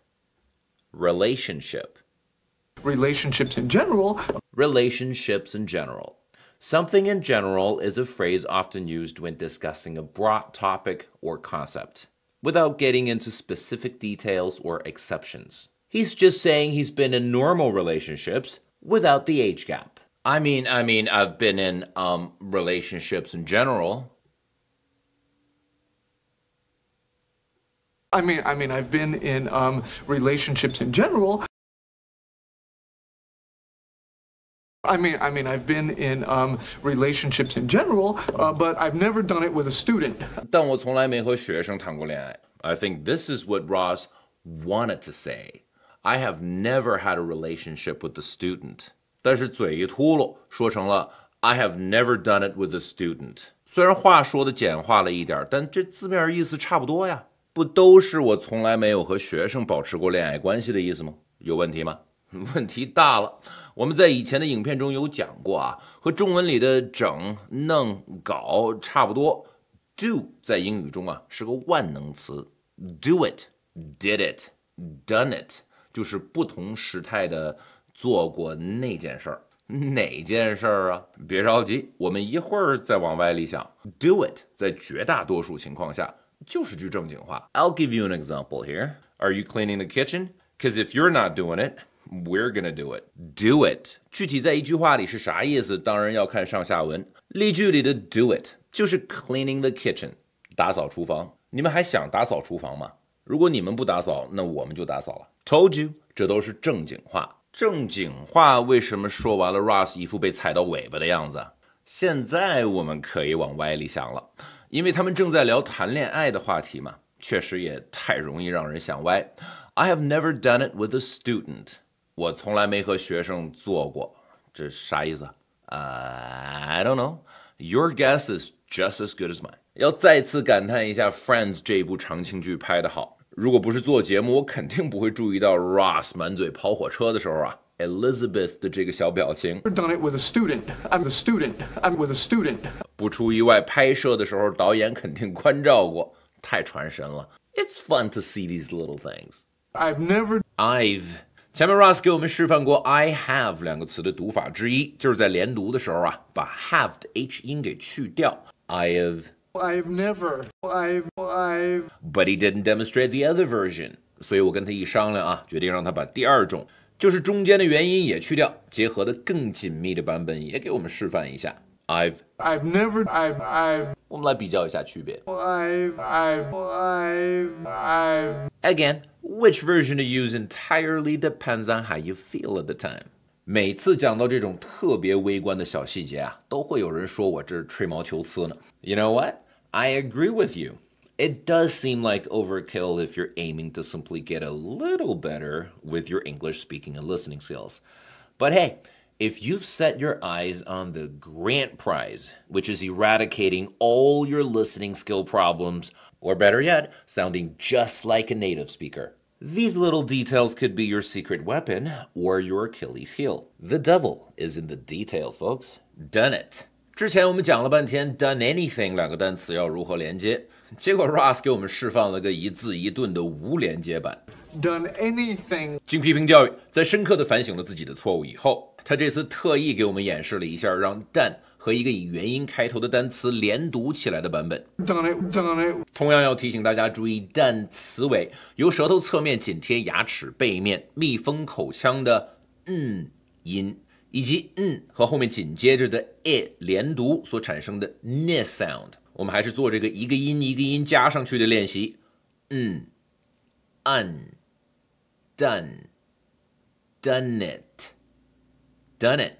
Relationships in general. Relationships in general. Something in general is a phrase often used when discussing a broad topic or concept, without getting into specific details or exceptions. He's just saying he's been in normal relationships without the age gap. I mean, I've been in relationships in general. I mean, I've been in relationships in general. I mean, I've been in relationships in general, but I've never done it with a student. 但我从来没和学生谈过恋爱。I think this is what Ross wanted to say. I have never had a relationship with a student. 但是嘴一秃噜，说成了 I have never done it with a student. 虽然话说的简化了一点，但这字面意思差不多呀。不都是我从来没有和学生保持过恋爱关系的意思吗？有问题吗？问题大了。我们在以前的影片中有讲过啊，和中文里的整、弄、搞差不多。Do 在英语中啊是个万能词 ，do it, did it, done it 就是不同时态的做过那件事儿。哪件事儿啊？别着急，我们一会儿再往歪里想。Do it 在绝大多数情况下就是句正经话。I'll give you an example here. Are you cleaning the kitchen? Because if you're not doing it, we're gonna do it. Do it 具体在一句话里是啥意思？当然要看上下文。例句里的 do it 就是 cleaning the kitchen， 打扫厨房。你们还想打扫厨房吗？如果你们不打扫，那我们就打扫了。Told you， 这都是正经话。正经话为什么说完了 Ross 一副被踩到尾巴的样子？现在我们可以往歪里想了，因为他们正在聊谈恋爱的话题嘛，确实也太容易让人想歪。I have never done it with a student. 我从来没和学生做过，这啥意思？I don't know. Your guess is just as good as mine. 要再次感叹一下 Friends 这一部长青剧拍得好。如果不是做节目，我肯定不会注意到 Ross 满嘴跑火车的时候啊 Elizabeth 的这个小表情。Done it with a student. I'm a student. I'm with a student. 不出意外，拍摄的时候导演肯定关照过，太传神了。It's fun to see these little things. I've 前面 Ross 给我们示范过 I have 两个词的读法之一，就是在连读的时候啊，把 have 的 h 音给去掉。I've never. But he didn't demonstrate the other version. 所以我跟他一商量啊，决定让他把第二种，就是中间的元音也去掉，结合的更紧密的版本也给我们示范一下。I've never. 我们来比较一下区别。I've Again, which version to use entirely depends on how you feel at the time. 每次讲到这种特别微观的小细节啊，都会有人说我这吹毛求疵呢。You know what? I agree with you. It does seem like overkill if you're aiming to simply get a little better with your English speaking and listening skills. But hey, if you've set your eyes on the Grant Prize, which is eradicating all your listening skill problems, or better yet, sounding just like a native speaker, these little details could be your secret weapon or your Achilles heel. The devil is in the details, folks. Done it. 之前我们讲了半天 done anything 两个单词要如何连接，结果 Ross 给我们示范了个一字一顿的无连接版。Done anything. 经批评教育，在深刻地反省了自己的错误以后，他这次特意给我们演示了一下让 done 和一个以元音开头的单词连读起来的版本。Done it. 同样要提醒大家注意 done 词尾由舌头侧面紧贴牙齿背面密封口腔的音，以及和后面紧接着的 it 连读所产生的 n sound。我们还是做这个一个音一个音加上去的练习。done it。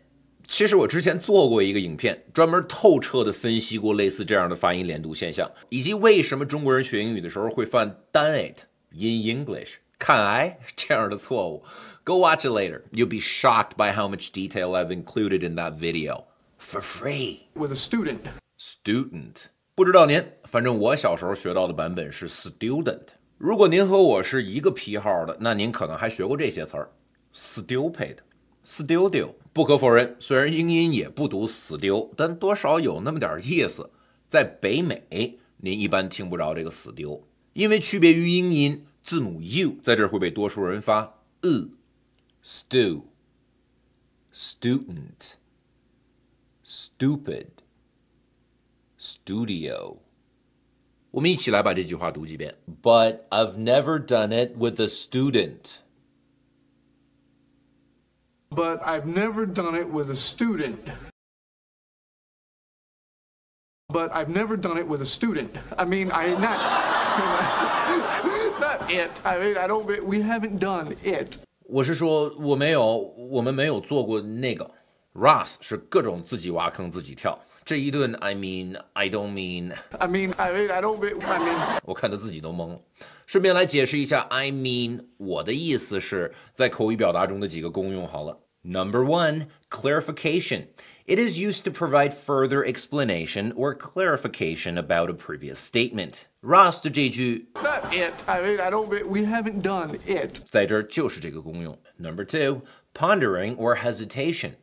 其实我之前做过一个影片，专门透彻地分析过类似这样的发音连读现象，以及为什么中国人学英语的时候会犯 done it in English 看来这样的错误。Go watch it later. You'll be shocked by how much detail I've included in that video. For free. With a student. Student. 不知道您，反正我小时候学到的版本是 student。如果您和我是一个批号的，那您可能还学过这些词儿 ：stupid、studio。不可否认，虽然英音也不读死丢，但多少有那么点意思。在北美，您一般听不着这个死丢，因为区别于英音，字母 u 在这儿会被多数人发 stew、student、stupid、studio。我们一起来把这句话读几遍。But I've never done it with a student. But I've never done it with a student. But I've never done it with a student. I mean, not it. I mean, I don't. We haven't done it. 我是说，我们没有做过那个。Ross 是各种自己挖坑自己跳，这一顿 I mean, I don't mean, I mean, I don't mean, I mean. 我看得自己都懵了。顺便来解释一下 I mean 我的意思是在口语表达中的几个功用好了。Number 1, clarification. It is used to provide further explanation or clarification about a previous statement. Ross 的这句 Not it. I mean, I don't mean, we haven't done it. 在这儿就是这个功用。Number 2, pondering or hesitation.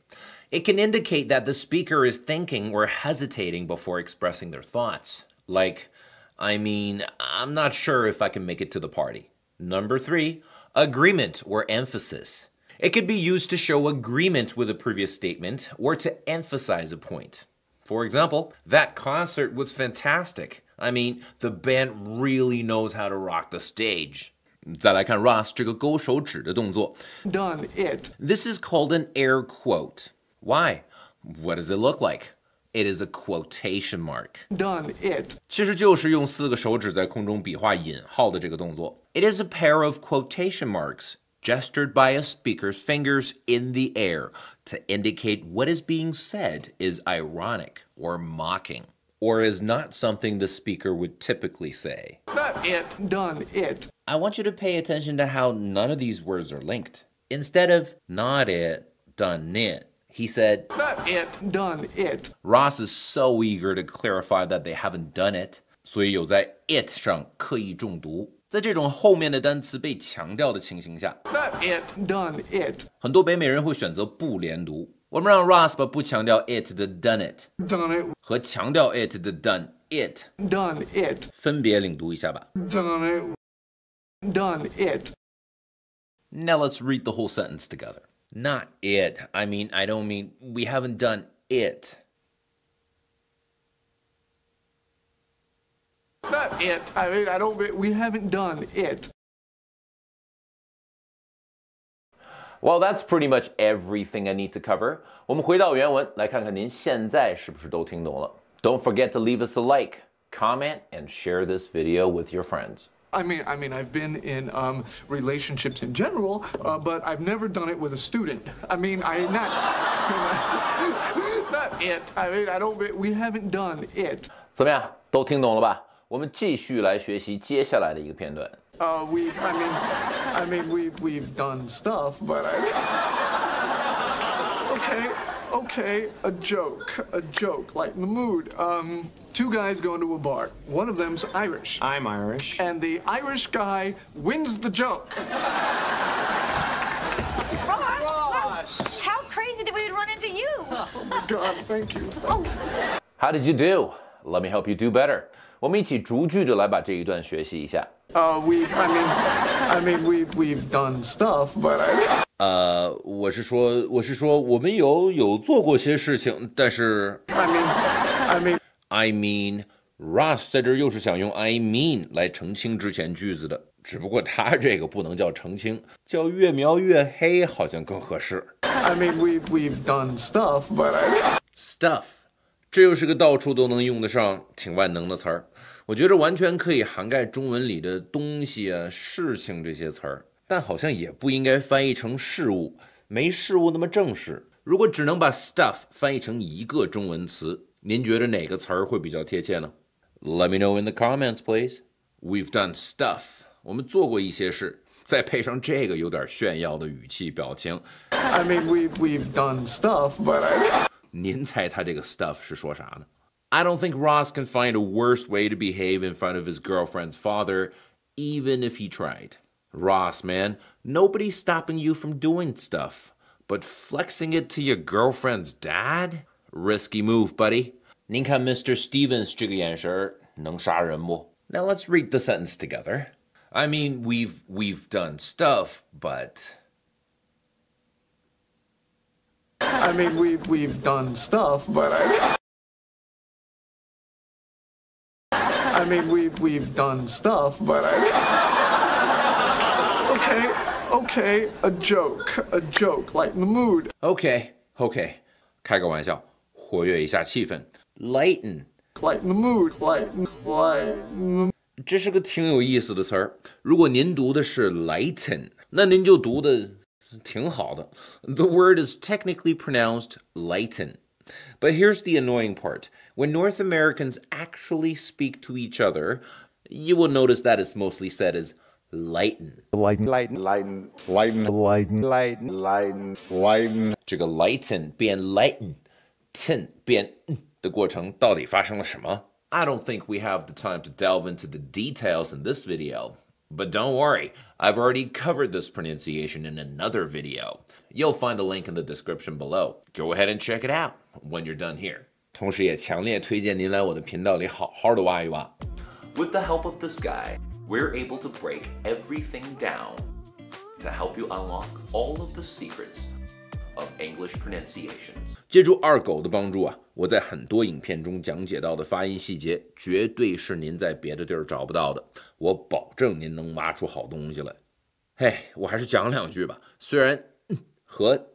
It can indicate that the speaker is thinking or hesitating before expressing their thoughts. Like, I mean, I'm not sure if I can make it to the party. Number 3, agreement or emphasis. It could be used to show agreement with a previous statement or to emphasize a point. For example, that concert was fantastic. I mean, the band really knows how to rock the stage. 再来看 Ross 这个勾手指的动作。Done it. This is called an air quote. Why? What does it look like? It is a quotation mark. Done it. 其实就是用4个手指在空中比划引号的这个动作。It is a pair of quotation marks gestured by a speaker's fingers in the air to indicate what is being said is ironic or mocking, or is not something the speaker would typically say. Not it. Done it. I want you to pay attention to how none of these words are linked. Instead of not it, done it, he said, Not it. Done it. Ross is so eager to clarify that they haven't done it, 所以有在 it 上刻意重读。在这种后面的单词被强调的情形下 Not it. Done it. 很多北美人会选择不连读。我们让 Ross 把不强调 it 的 done it Done it. 和强调 it 的 done it Done it. 分别领读一下吧。Done it. Done it. Now let's read the whole sentence together. Not it. I mean, I don't mean, we haven't done it. Not it. I mean, I don't mean, we haven't done it. Well, that's pretty much everything I need to cover. 我们回到原文，来看看您现在是不是都听懂了。Don't forget to leave us a like, comment, and share this video with your friends. I mean, I've been in relationships in general, but I've never done it with a student. I mean, not it. I mean, I don't mean, we haven't done it. 怎么样，都听懂了吧？我们继续来学习接下来的一个片段。We've done stuff, but Okay, a joke, lighten the mood. Two guys go into a bar. One of them's Irish. I'm Irish. And the Irish guy wins the joke. Ross! How crazy that we would run into you! Oh my God, thank you. How did you do? Let me help you do better. 我们一起逐句的来把这一段学习一下。We've done stuff, but我是说，我们有做过些事情，但是 I mean, Ross 在这儿又是想用 I mean 来澄清之前句子的，只不过他这个不能叫澄清，叫越描越黑好像更合适。we've done stuff, but stuff， 这又是个到处都能用得上、挺万能的词儿。我觉得完全可以涵盖中文里的东西啊、事情这些词儿，但好像也不应该翻译成事物，没事物那么正式。如果只能把 stuff 翻译成一个中文词，您觉得哪个词儿会比较贴切呢？ Let me know in the comments, please. We've done stuff. 我们做过一些事，再配上这个有点炫耀的语气表情。we've done stuff, but 您猜他这个 stuff 是说啥呢？I don't think Ross can find a worse way to behave in front of his girlfriend's father, even if he tried. Ross, man, nobody's stopping you from doing stuff, but flexing it to your girlfriend's dad? Risky move, buddy. 您看 Mr. Stevens 这个眼神能杀人不？ Now let's read the sentence together. I mean, we've done stuff, but... we've done stuff, but we've done stuff, but Okay, a joke, lighten the mood. Okay, 开个玩笑，活跃一下气氛。Lighten the mood, lighten. 这是个挺有意思的词儿。如果您读的是 lighten， 那您就读的挺好的。The word is technically pronounced lighten. But here's the annoying part. When North Americans actually speak to each other, you will notice that it's mostly said as lighten. Lighten. 这个 lighten 变 lighten 变的过程到底发生了什么？ I don't think we have the time to delve into the details in this video. But don't worry, I've already covered this pronunciation in another video. You'll find the link in the description below. Go ahead and check it out when you're done here. 同时也强烈推荐您来我的频道里好好的挖一挖。With the help of this guy, we're able to break everything down to help you unlock all of the secrets of English pronunciations. 借助二狗的帮助啊，我在很多影片中讲解到的发音细节，绝对是您在别的地儿找不到的。我保证您能挖出好东西来。嘿，我还是讲两句吧。虽然和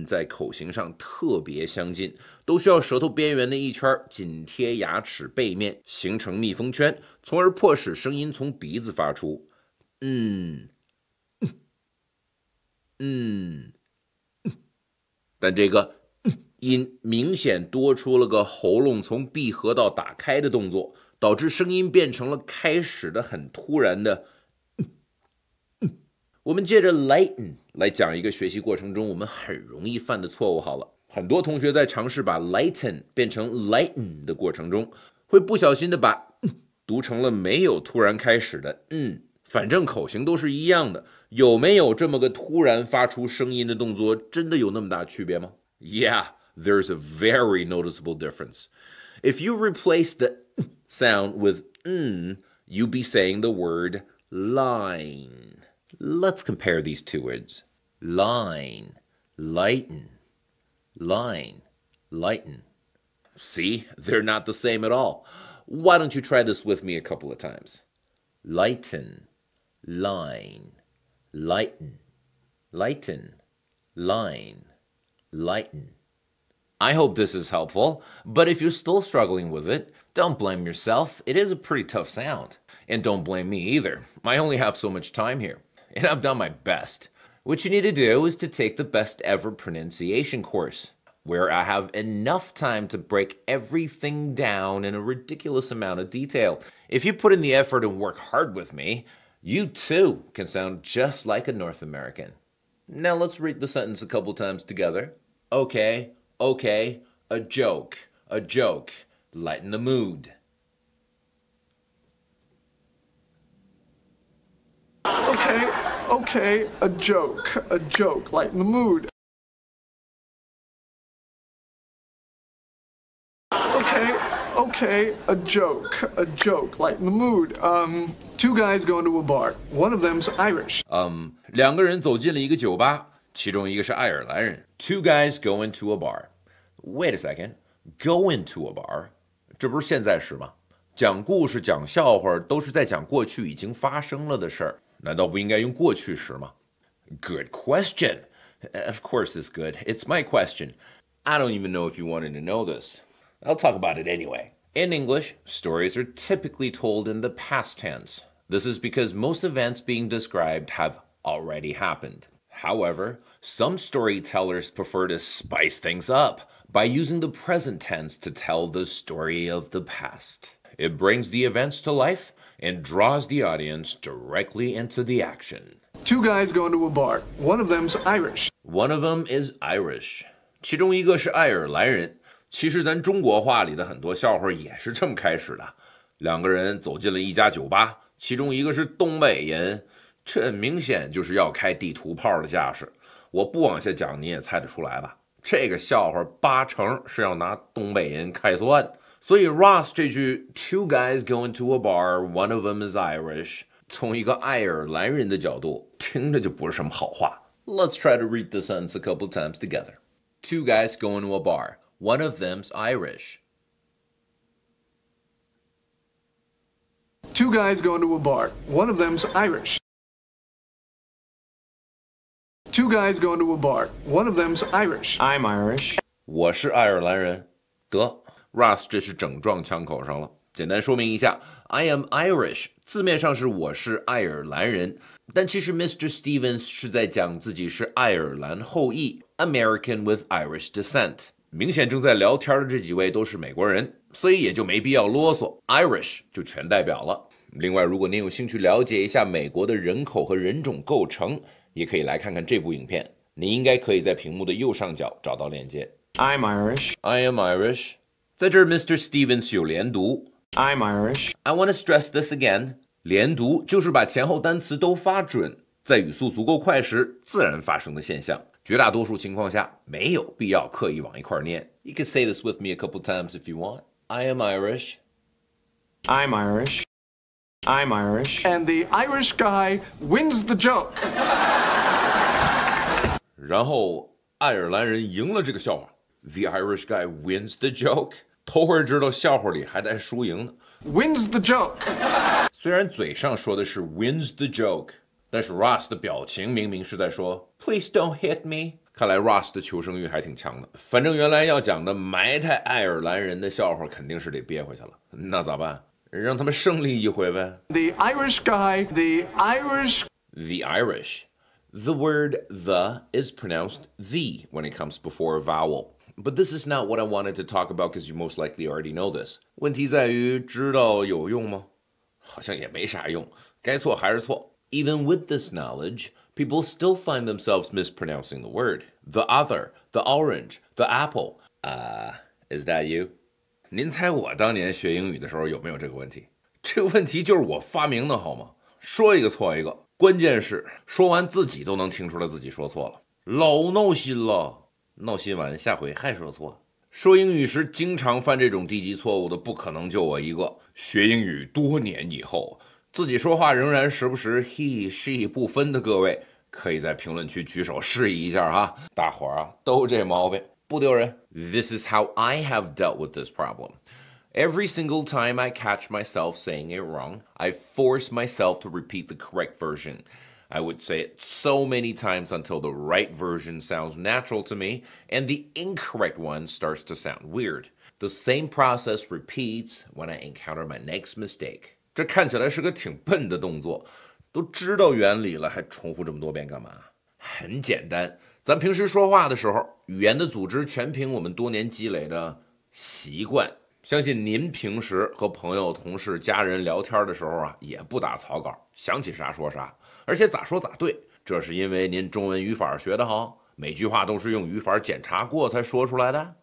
在口型上特别相近，都需要舌头边缘的一圈紧贴牙齿背面，形成密封圈，从而迫使声音从鼻子发出。但这个音明显多出了个喉咙从闭合到打开的动作，导致声音变成了开始的很突然的。我们借着 lighten 来讲一个学习过程中我们很容易犯的错误好了。很多同学在尝试把 lighten 变成 lighten 的过程中，会不小心的把读成了没有突然开始的反正口型都是一样的，有没有这么个突然发出声音的动作，真的有那么大区别吗？ Yeah, there's a very noticeable difference. If you replace the sound with you'd be saying the word line. Let's compare these two words. Line, lighten, line, lighten. See, they're not the same at all. Why don't you try this with me a couple of times? Lighten, line, lighten, lighten, line, lighten. I hope this is helpful, but if you're still struggling with it, don't blame yourself. It is a pretty tough sound. And don't blame me either. I only have so much time here, and I've done my best. What you need to do is to take the best ever pronunciation course, where I have enough time to break everything down in a ridiculous amount of detail. If you put in the effort and work hard with me, you too can sound just like a North American. Now let's read the sentence a couple times together. Okay, a joke, lighten the mood. Okay, a joke, lighten the mood. Okay, a joke, lighten the mood. Two guys go into a bar. One of them's Irish. 两个人走进了一个酒吧，其中一个是爱尔兰人。Two guys go into a bar. Wait a second, go into a bar? 这不是现在时吗？讲故事、讲笑话都是在讲过去已经发生了的事儿，难道不应该用过去时吗？ Good question. Of course it's good. It's my question. I don't even know if you wanted to know this. I'll talk about it anyway. In English, stories are typically told in the past tense. This is because most events being described have already happened. However, some storytellers prefer to spice things up by using the present tense to tell the story of the past. It brings the events to life and draws the audience directly into the action. Two guys go into a bar. One of them's Irish. One of them is Irish. 其中一个是爱尔兰人。其实咱中国话里的很多笑话也是这么开始的。两个人走进了一家酒吧，其中一个是东北人，这明显就是要开地图炮的架势。我不往下讲，你也猜得出来吧？这个笑话80%是要拿东北人开涮。所以 Ross 这句 Two guys go into a bar, one of them is Irish， 从一个爱尔兰人的角度，听着就不是什么好话。Let's try to read the sentence a couple times together. Two guys go into a bar. One of them's Irish. Two guys go into a bar. One of them's Irish. Two guys go into a bar. One of them's Irish. I'm Irish. 我是爱尔兰人。得 ，Ross 这是整撞枪口上了。简单说明一下 ，I am Irish 字面上是我是爱尔兰人，但其实 Mr. Stevens 是在讲自己是爱尔兰后裔 ，American with Irish descent。明显正在聊天的这几位都是美国人，所以也就没必要啰嗦 ，Irish 就全代表了。另外，如果您有兴趣了解一下美国的人口和人种构成，也可以来看看这部影片。您应该可以在屏幕的右上角找到链接。I'm Irish. I am Irish. 在这儿 Mr. Stevens 有连读。I'm Irish. I want to stress this again. 连读就是把前后单词都发准，在语速足够快时自然发生的现象。绝大多数情况下没有必要刻意往一块念。You can say this with me a couple times if you want. I am Irish. I'm Irish. I'm Irish. And the Irish guy wins the joke. 然后爱尔兰人赢了这个笑话。The Irish guy wins the joke. 头会知道笑话里还带输赢呢。Wins the joke. 虽然嘴上说的是 wins the joke， 但是 Ross 的表情明明是在说 Please don't hit me。看来 Ross 的求生欲还挺强的。反正原来要讲的埋汰爱尔兰人的笑话肯定是得憋回去了，那咋办？让他们胜利一回呗。The Irish guy, the Irish. The Irish. The word the is pronounced the when it comes before a vowel. But this is not what I wanted to talk about because you most likely already know this. 问题在于知道有用吗？好像也没啥用，该错还是错。Even with this knowledge, people still find themselves mispronouncing the word. The other, the orange, the apple. Is that you? 您猜我当年学英语的时候有没有这个问题？这个问题就是我发明的好吗？说一个错一个，关键是说完自己都能听出来自己说错了，老闹心了。闹心完下回还说错。说英语时经常犯这种低级错误的不可能就我一个。学英语多年以后，自己说话仍然时不时 he she 不分的各位，可以在评论区举手示意一下哈。大伙儿都这毛病，不丢人。This is how I have dealt with this problem. Every single time I catch myself saying it wrong, I force myself to repeat the correct version. I would say it so many times until the right version sounds natural to me and the incorrect one starts to sound weird. The same process repeats when I encounter my next mistake. 这看起来是个挺笨的动作，都知道原理了，还重复这么多遍干嘛？很简单，咱平时说话的时候，语言的组织全凭我们多年积累的习惯。相信您平时和朋友、同事、家人聊天的时候也不打草稿，想起啥说啥，而且咋说咋对。这是因为您中文语法学得好，每句话都是用语法检查过才说出来的。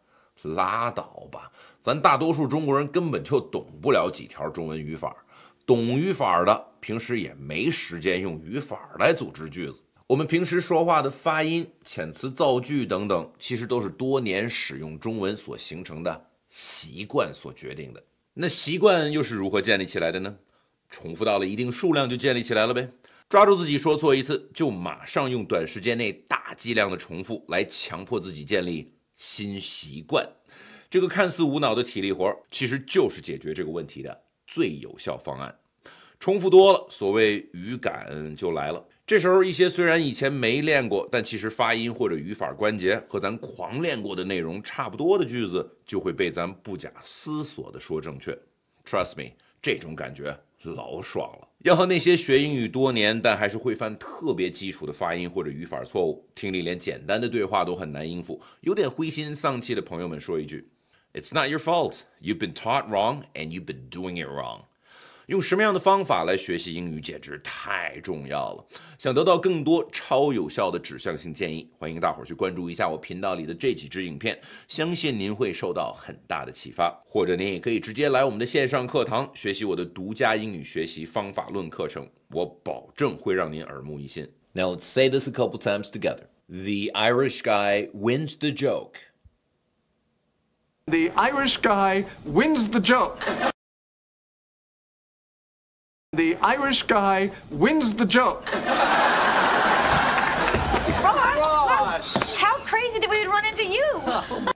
拉倒吧，咱大多数中国人根本就懂不了几条中文语法，懂语法的平时也没时间用语法来组织句子。我们平时说话的发音、遣词造句等等，其实都是多年使用中文所形成的习惯所决定的。那习惯又是如何建立起来的呢？重复到了一定数量就建立起来了呗。抓住自己说错一次，就马上用短时间内大剂量的重复来强迫自己建立新习惯。这个看似无脑的体力活，其实就是解决这个问题的最有效方案。重复多了，所谓语感就来了。这时候一些虽然以前没练过，但其实发音或者语法关节和咱狂练过的内容差不多的句子，就会被咱不假思索地说正确。Trust me， 这种感觉老爽了。要和那些学英语多年但还是会犯特别基础的发音或者语法错误，听力连简单的对话都很难应付，有点灰心丧气的朋友们说一句 It's not your fault. You've been taught wrong and you've been doing it wrong. 用什么样的方法来学习英语简直太重要了。想得到更多超有效的指向性建议，欢迎大伙儿去关注一下我频道里的这几支影片，相信您会受到很大的启发。或者您也可以直接来我们的线上课堂学习我的独家英语学习方法论课程，我保证会让您耳目一新。Now let's say this a couple times together. The Irish guy wins the joke. The Irish guy wins the joke. The Irish guy wins the joke. Ross, how crazy that we would run into you.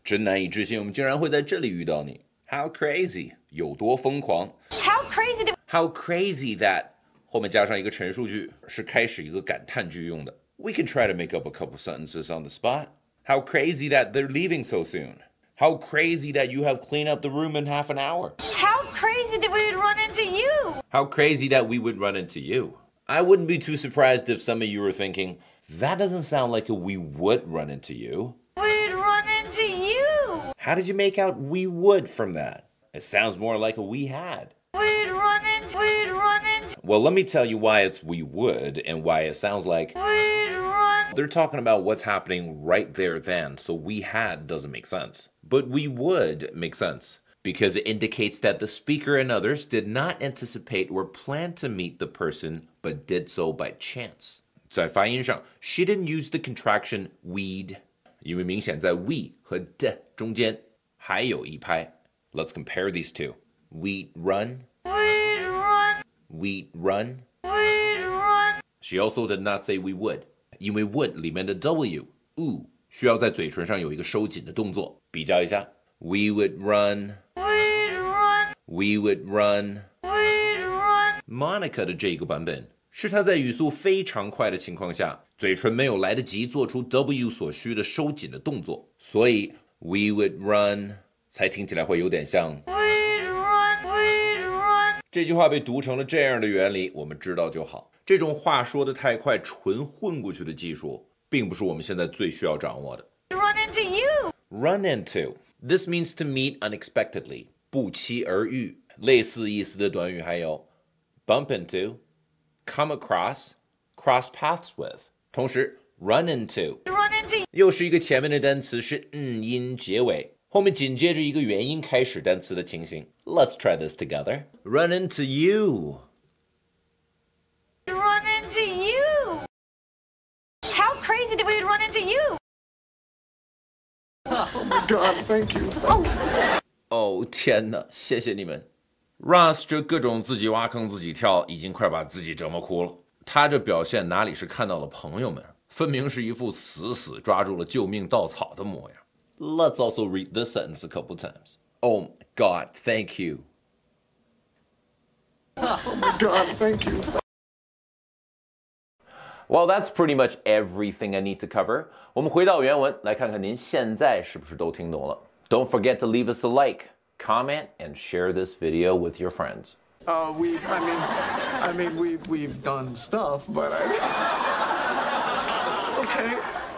真难以置信，我们竟然会在这里遇到你。How crazy， 有多疯狂 ？How crazy that， 后面加上一个陈述句，是开始一个感叹句用的。We can try to make up a couple sentences on the spot. How crazy that they're leaving so soon. How crazy that you have cleaned up the room in half an hour. How crazy that we would run into you. How crazy that we would run into you. I wouldn't be too surprised if some of you were thinking, that doesn't sound like a we would run into you. We'd run into you. How did you make out we would from that? It sounds more like a we had. We'd run into. Well, let me tell you why it's we would and why it sounds like We'd run. they're talking about what's happening right there then, so we had doesn't make sense. But we would make sense because it indicates that the speaker and others did not anticipate or plan to meet the person, but did so by chance. 在发音上 she didn't use the contraction we'd, 因为明显在 we 和 d 中间还有一拍。Let's compare these two. We'd run. We'd run. We'd run. We'd run. She also did not say we would, 因为 would 里面的 w 需要在嘴唇上有一个收紧的动作。比较一下 We would run. We'd run. We would run. We'd run. Monica 的这个版本是她在语速非常快的情况下，嘴唇没有来得及做出 w 所需的收紧的动作，所以 We would run 才听起来会有点像 We'd run. We'd run. 这句话被读成了这样的原理，我们知道就好。这种话说得太快，纯混过去的技术，并不是我们现在最需要掌握的。Run into you. Run into. This means to meet unexpectedly. 不期而遇。类似意思的短语还有 bump into, come across, cross paths with. 同时 run into. Run into. 又是一个前面的单词是音结尾，后面紧接着一个元音开始单词的情形。Let's try this together. Run into you. Run into you. How crazy that we would run into you. Oh my God, thank you. 哦，天哪，谢谢你们。Ross 这各种自己挖坑自己跳，已经快把自己折磨哭了。他这表现哪里是看到了朋友们，分明是一副死死抓住了救命稻草的模样。Let's also read this sentence a couple times. Oh my God, thank you. Oh my God, thank you. Well, that's pretty much everything I need to cover. 我们回到原文，来看看您现在是不是都听懂了。Don't forget to leave us a like, comment, and share this video with your friends. We've done stuff, but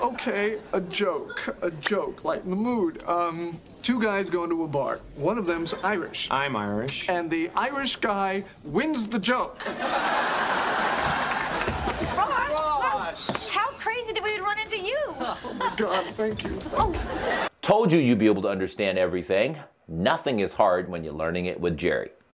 Okay, a joke, lighten the mood. Two guys go into a bar. One of them's Irish. I'm Irish. And the Irish guy wins the joke. Ross. How crazy that we would run into you. Oh my God, thank you. Told you you'd be able to understand everything. Nothing is hard when you're learning it with Jerry.